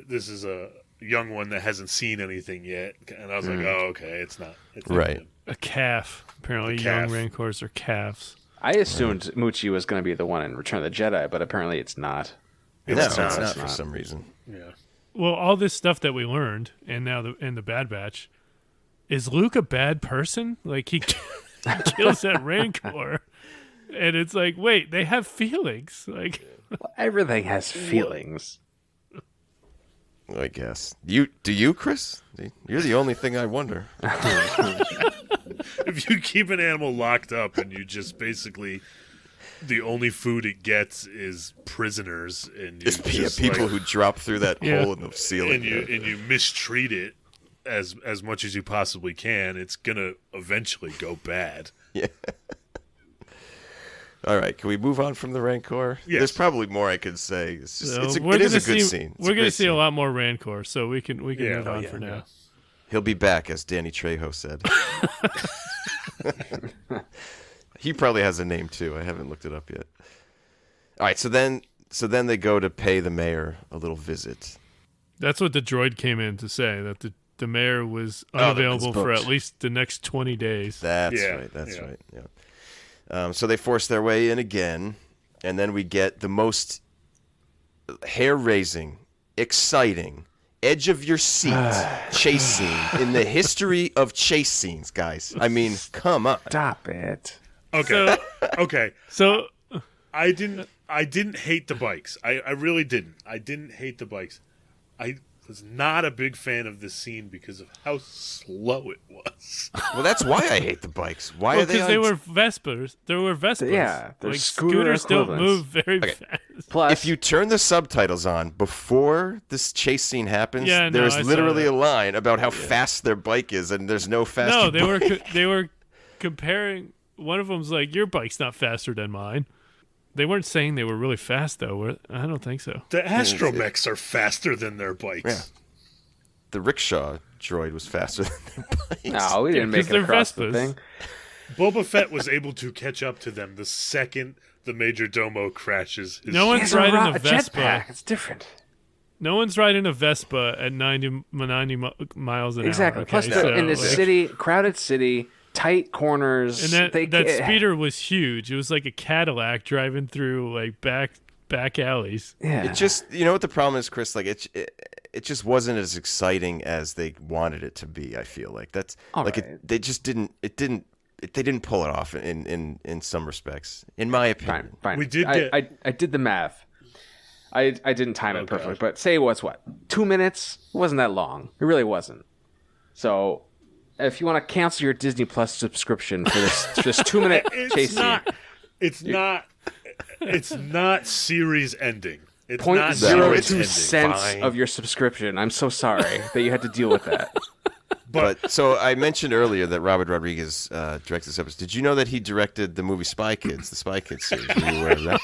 this is a young one that hasn't seen anything yet. And I was like, oh, okay, it's not. It's not Right. him. A calf. Apparently, young Rancors are calves. I assumed Moochie was going to be the one in Return of the Jedi, but apparently it's not. It's not for some reason. Yeah. Well, all this stuff that we learned, and now in the Bad Batch, is Luke a bad person? Like, he kills that Rancor, and it's like, wait, they have feelings. Like, Well, everything has feelings. I guess. Do you, Chris? You're the only thing I wonder. If you keep an animal locked up and you just basically the only food it gets is prisoners and you It's just, people who drop through that hole in the ceiling. and you mistreat it as much as you possibly can, it's gonna eventually go bad. Yeah. All right, can we move on from the Rancor? Yes. There's probably more I could say. It's just, so it we're is a gonna good see, scene. We're going to see a lot more Rancor, so we can move on for now. He'll be back, as Danny Trejo said. He probably has a name too. I haven't looked it up yet. All right, so then they go to pay the mayor a little visit. That's what the droid came in to say, that the mayor was unavailable for at least the next 20 days. That's right. That's right. Yeah. So they force their way in again, and then we get the most hair-raising, exciting, edge-of-your-seat chase scene in the history of chase scenes, guys. I mean, come on. Stop it. Okay. Okay. So I didn't hate the bikes. I really didn't. I didn't hate the bikes. I was not a big fan of this scene because of how slow it was. Well, that's why I hate the bikes. Why are they? Because they were Vespas. They were Vespas. Yeah, they're like, scooter scooters don't equivalents. move very fast. Plus, If you turn the subtitles on before this chase scene happens, Yeah, no, there's I saw literally that. a line about how fast their bike is, and there's no faster. No, they bike. they were comparing. One of them's like, your bike's not faster than mine. They weren't saying they were really fast, though. I don't think so. The astromechs are faster than their bikes. Yeah. The rickshaw droid was faster than their bikes. no, we didn't make 'cause it they're across the Vespas. thing. Boba Fett was able to catch up to them the second the Major Domo crashes. No He one's has a riding a jetpack. Vespa. It's different. No one's riding a Vespa at 90 miles an Exactly. hour. Okay? Plus, they're in this like- city, crowded city, tight corners. And they, that speeder was huge. It was like a Cadillac driving through like back alleys. Yeah. It just, you know what the problem is, Chris? Like it just wasn't as exciting as they wanted it to be. I feel like that's All like right. they just didn't. They didn't pull it off in some respects, in my opinion. Fine. We did I did the math. I didn't time it perfectly, but say it was what? 2 minutes? It wasn't that long. It really wasn't. So, if you want to cancel your Disney Plus subscription for this 2 minute chase scene, It's not series ending. It's point not zero series two ending. cents Fine. of your subscription. I'm so sorry that you had to deal with that. But so I mentioned earlier that Robert Rodriguez directed this episode. Did you know that he directed the movie Spy Kids, the Spy Kids series? Were you aware of that?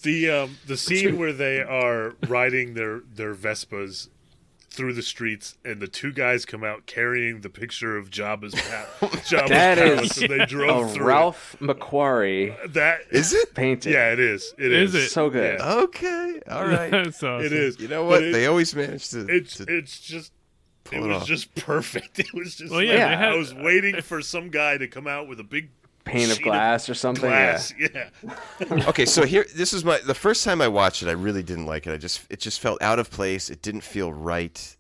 Yeah, the scene where they are riding their Vespas through the streets, and the two guys come out carrying the picture of Jabba's palace. That is and they a drove through. Ralph McQuarrie That Is it? painting. Yeah, it is. It Is is. it? So good. Yeah. Okay, all right. That's awesome. It is. You know what? But They always manage to. It's to just. pull It it was off. just perfect. It was just. Well, like, yeah, they had- I was waiting for some guy to come out with a big Pane of sheet glass or something. glass. Yeah. Okay, so here, this is the first time I watched it. I really didn't like it. It just felt out of place. It didn't feel right.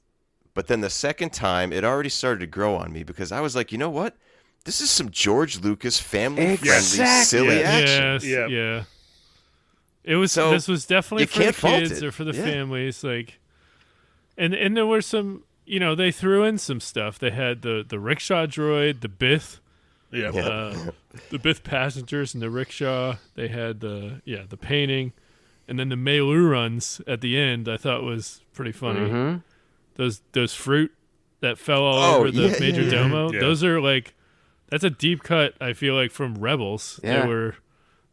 But then the second time, it already started to grow on me because I was like, you know what? This is some George Lucas family-friendly, Exactly. silly Yeah. action. Yes, Yeah. yeah. It was. So, This was definitely you for the can't fault kids it. or for the Yeah. families. Like, and there were some. You know, they threw in some stuff. They had the rickshaw droid, the Bith, Yeah. the Bith passengers in the rickshaw. They had the painting, and then the Melu runs at the end. I thought was pretty funny. Mm-hmm. Those fruit that fell all Oh, over the yeah, Major yeah, Domo. yeah. Those are like, that's a deep cut. I feel like from Rebels. Yeah. They were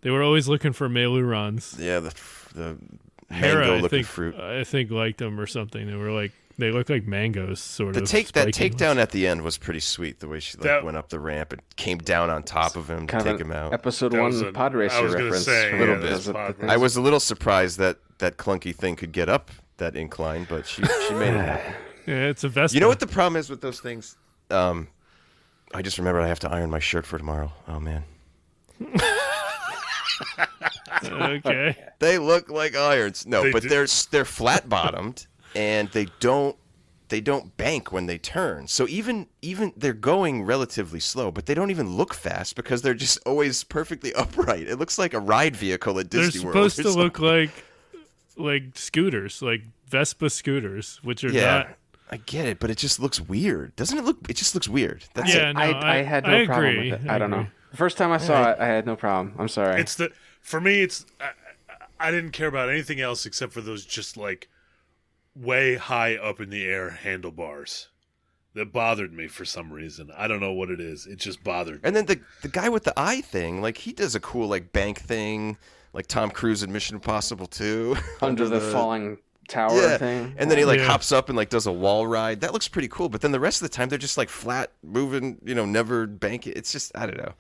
They were always looking for Melurons. Yeah, the Hera, mango-looking fruit. I think liked them or something. They look like mangoes, sort of. That takedown at the end was pretty sweet. The way she went up the ramp and came down on top of him to take him out. Episode 1 pod racer reference. Say, a little bit. I was a little surprised that clunky thing could get up that incline, but she made it happen. Yeah, it's a Vespa. You know what the problem is with those things? I just remembered I have to iron my shirt for tomorrow. Oh man. Okay. They look like irons. No, but they're flat bottomed and they don't bank when they turn. So even they're going relatively slow, but they don't even look fast because they're just always perfectly upright. It looks like a ride vehicle at Disney World. They're supposed to look like scooters, like Vespa scooters, which are not. I get it, but it just looks weird. Doesn't it look? It just looks weird. That's it. No, I had no problem with it. I don't know. The first time I saw it, I had no problem. I'm sorry. For me, I didn't care about anything else except for those just like way high up in the air handlebars. That bothered me for some reason. I don't know what it is. It just bothered me. And then the guy with the eye thing, like he does a cool like bank thing, like Tom Cruise in Mission Impossible 2. Under the falling tower thing. And then he like hops up and like does a wall ride. That looks pretty cool. But then the rest of the time they're just like flat, moving, never banking. It's just, I don't know.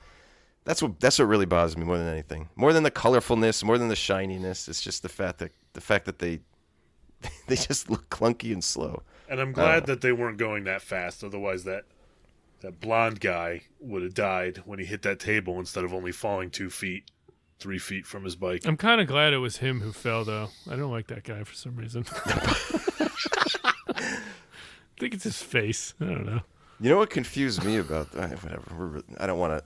That's what really bothers me more than anything. More than the colorfulness, more than the shininess. It's just the fact that they just look clunky and slow. And I'm glad that they weren't going that fast. Otherwise, that blonde guy would have died when he hit that table instead of only falling 2 feet, 3 feet from his bike. I'm kind of glad it was him who fell, though. I don't like that guy for some reason. I think it's his face. I don't know. You know what confused me about whatever? I don't want to.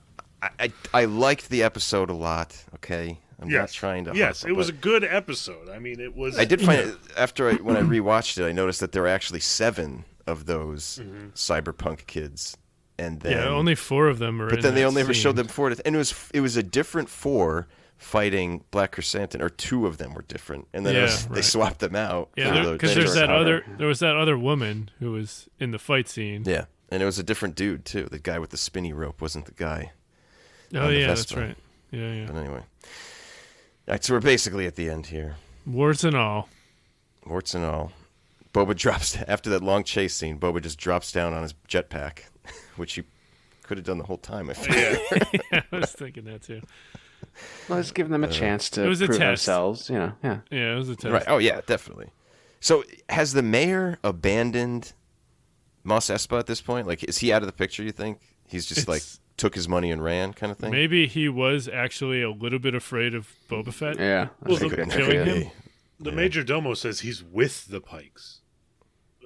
I liked the episode a lot. Okay, I'm not trying to. Yes, it was a good episode. I mean, it was. I did find it, when I rewatched it, I noticed that there were actually 7 of those cyberpunk kids, and then only 4 of them are. But then they only ever showed them 4, and it was a different 4 fighting Black Chrysanthemum, or 2 of them were different, and then they swapped them out. Yeah, because there was that other woman who was in the fight scene. Yeah, and it was a different dude too. The guy with the spinny rope wasn't the guy. Oh yeah, that's right. Yeah. But anyway, all right. So we're basically at the end here. Warts and all. Boba drops after that long chase scene. Boba just drops down on his jetpack, which he could have done the whole time. I feel. Yeah, I was thinking that too. Well, let's give them a chance to prove themselves. Yeah, it was a test. Right. Oh yeah, definitely. So has the mayor abandoned Mos Espa at this point? Like, is he out of the picture? You think he's just took his money and ran, kind of thing? Maybe he was actually a little bit afraid of Boba Fett. Yeah. Killing him. The Major Domo says he's with the Pikes.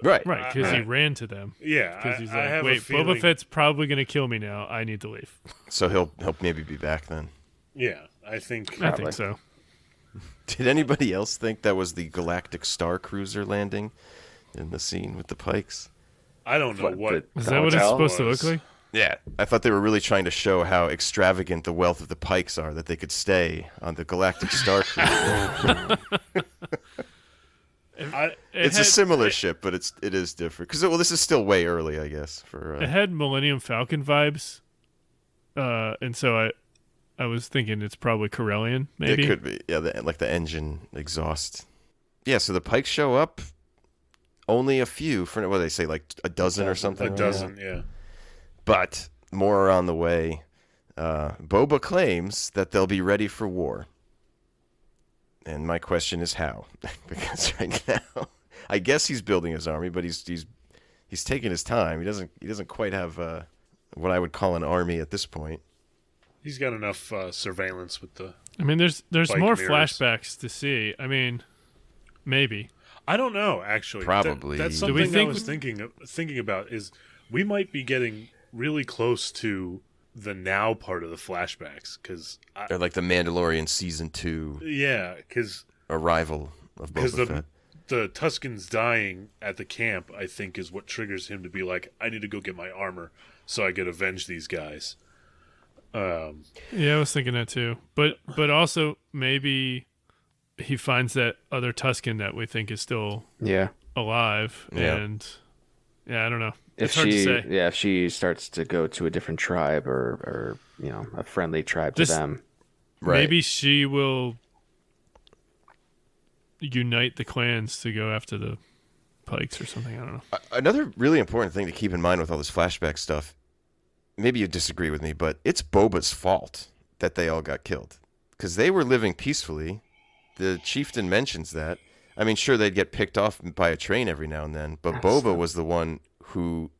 Right, because he ran to them. Yeah, because he's I have wait, a feeling... Boba Fett's probably going to kill me now. I need to leave. So he'll maybe be back then. Yeah, I think so. Did anybody else think that was the Galactic Star Cruiser landing in the scene with the Pikes? I don't know what. Is that what it's supposed to look like? Yeah, I thought they were really trying to show how extravagant the wealth of the Pikes are, that they could stay on the Galactic Star Cruiser. It's a similar ship, but it is different. Because this is still way early, I guess. It had Millennium Falcon vibes, and so I was thinking it's probably Corellian, maybe. It could be, yeah, like the engine exhaust. Yeah, so the Pikes show up. Only a few, for what do they say, like a dozen or something? A dozen, yeah. But more are on the way. Boba claims that they'll be ready for war. And my question is how? Because right now, I guess he's building his army, but he's taking his time. He doesn't quite have what I would call an army at this point. He's got enough surveillance with the. I mean, there's more mirrors. Flashbacks to see. I mean, maybe. I don't know. Actually, probably. That's something I was thinking about. Is we might be getting really close to the now part of the flashbacks, because they're like the Mandalorian season 2. Yeah, because arrival of Boba Fett. The Tuscans dying at the camp, I think, is what triggers him to be like, I need to go get my armor so I can avenge these guys. Yeah, I was thinking that too, but also maybe he finds that other Tuscan that we think is still alive, and I don't know. It's hard to say. Yeah, if she starts to go to a different tribe or a friendly tribe to them. maybe she will unite the clans to go after the Pikes or something. I don't know. Another really important thing to keep in mind with all this flashback stuff, maybe you disagree with me, but it's Boba's fault that they all got killed. Because they were living peacefully. The chieftain mentions that. I mean, sure, they'd get picked off by a train every now and then, but Boba was the one who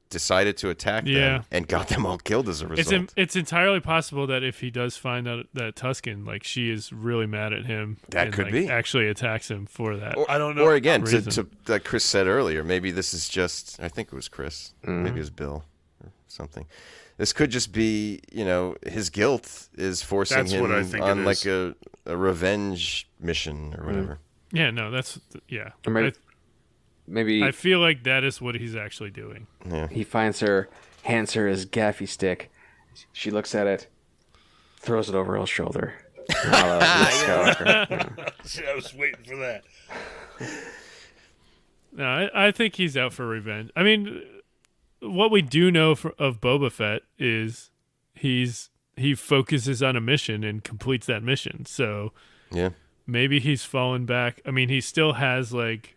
decided to attack them and got them all killed as a result. It's entirely possible that if he does find out that Tusken, like, she is really mad at him. That could be. Actually attacks him for that. I don't know. Or again, to like Chris said earlier, maybe this is just, I think it was Chris, maybe it was Bill or something. This could just be, his guilt is forcing him on like a revenge mission or whatever. Yeah, no, that's, yeah. Or maybe I feel like that is what he's actually doing. Yeah. He finds her, hands her his gaffy stick. She looks at it, throws it over his shoulder. I was waiting for that. No, I think he's out for revenge. I mean, what we do know of Boba Fett is he focuses on a mission and completes that mission. So maybe he's fallen back. I mean, he still has like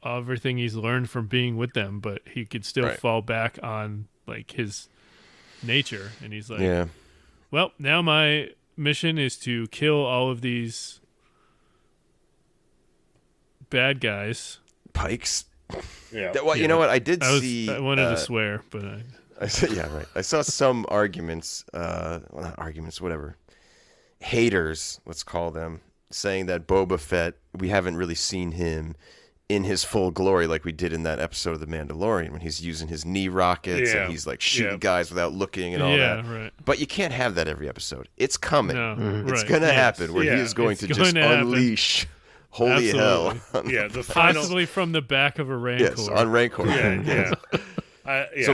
everything he's learned from being with them, but he could still fall back on like his nature. And he's like, well, now my mission is to kill all of these bad guys. Pikes. Yeah. Well, you know what? I wanted to swear, but I saw some arguments, not arguments, whatever. Haters, let's call them, saying that Boba Fett, we haven't really seen him in his full glory like we did in that episode of The Mandalorian when he's using his knee rockets and he's like shooting guys without looking and all that. Right. But you can't have that every episode. It's coming. No, It's going to happen where he is going to just unleash holy hell. Yeah, the final... possibly from the back of a Rancor. Yes, on Rancor. Yeah. So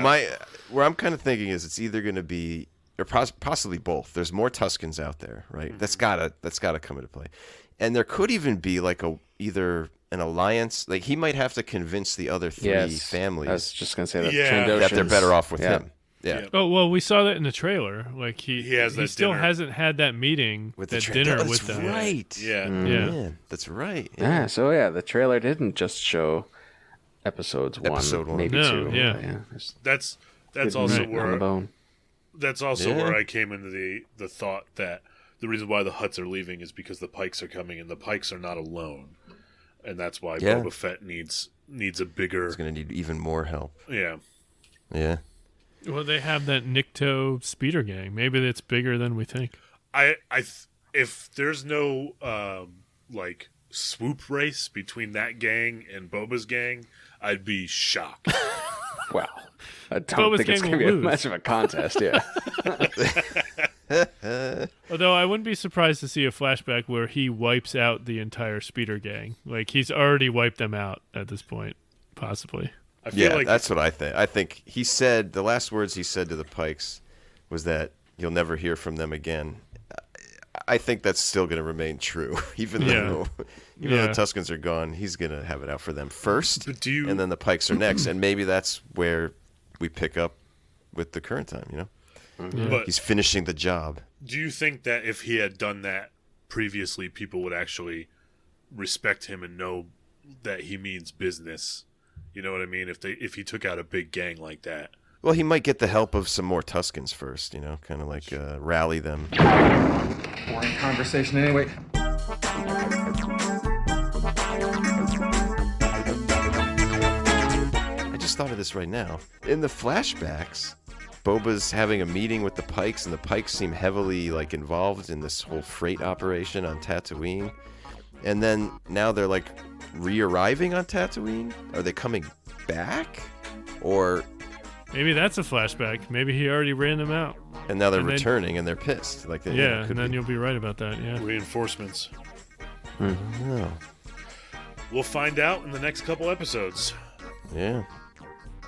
where I'm kind of thinking is it's either going to be, or possibly both. There's more Tuskens out there, right? That's gotta come into play, and there could even be like either an alliance. Like he might have to convince the other three families. I was just gonna say that that they're better off with him. Yeah. Oh well, we saw that in the trailer. Like he still dinner. hasn't had that meeting with that dinner with them. That's right. Yeah. Man, that's right. Yeah. So the trailer didn't just show episode one, maybe two. Yeah. That's also where that's also where I came into the thought that the reason why the Hutts are leaving is because the Pikes are coming, and the Pikes are not alone, and that's why Boba Fett needs a bigger. He's going to need even more help. Yeah. Yeah. Well, they have that Nikto speeder gang. Maybe that's bigger than we think. If there's no like swoop race between that gang and Boba's gang, I'd be shocked. Wow. I don't think it's going to be much of a contest, Although I wouldn't be surprised to see a flashback where he wipes out the entire speeder gang. Like, he's already wiped them out at this point, possibly. I feel like that's what I think. I think he said, the last words he said to the Pikes was that you'll never hear from them again. I think that's still going to remain true, even though the Tuskens are gone. He's going to have it out for them first, and then the Pikes are next, and maybe that's where we pick up with the current time. But he's finishing the job. Do you think that if he had done that previously, people would actually respect him and know that he means business? You know what I mean? If he took out a big gang like that. Well, he might get the help of some more Tuskens first, kind of like rally them. Boring conversation anyway. I just thought of this right now. In the flashbacks, Boba's having a meeting with the Pikes, and the Pikes seem heavily involved in this whole freight operation on Tatooine. And then now they're re-arriving on Tatooine? Are they coming back? Or maybe that's a flashback. Maybe he already ran them out. And now they're returning and they're pissed. And then you'll be right about that, Reinforcements. No. We'll find out in the next couple episodes. Yeah.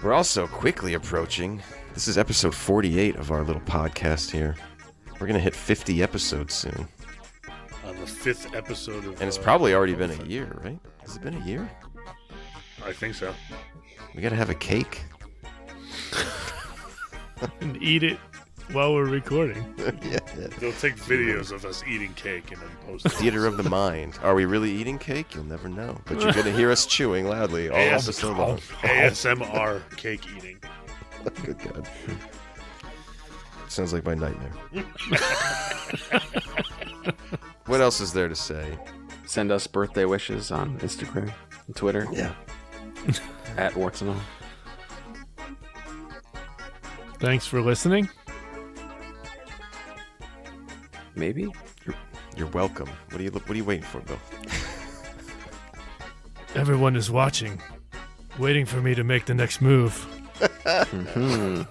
We're also quickly approaching. This is episode 48 of our little podcast here. We're going to hit 50 episodes soon. On the 5th episode of... And it's probably already been a year, right? Has it been a year? I think so. We got to have a cake. And eat it while we're recording. Yeah. They'll take videos of us eating cake and then post it. Theater of the mind. Are we really eating cake? You'll never know. But you're going to hear us chewing loudly all episode long. ASMR cake eating. Good God. Sounds like my nightmare. What else is there to say? Send us birthday wishes on Instagram and Twitter. Yeah. At Warts and All. Thanks for listening. Maybe. You're welcome. What are you waiting for, Bill? Everyone is watching, waiting for me to make the next move. Mm-hmm.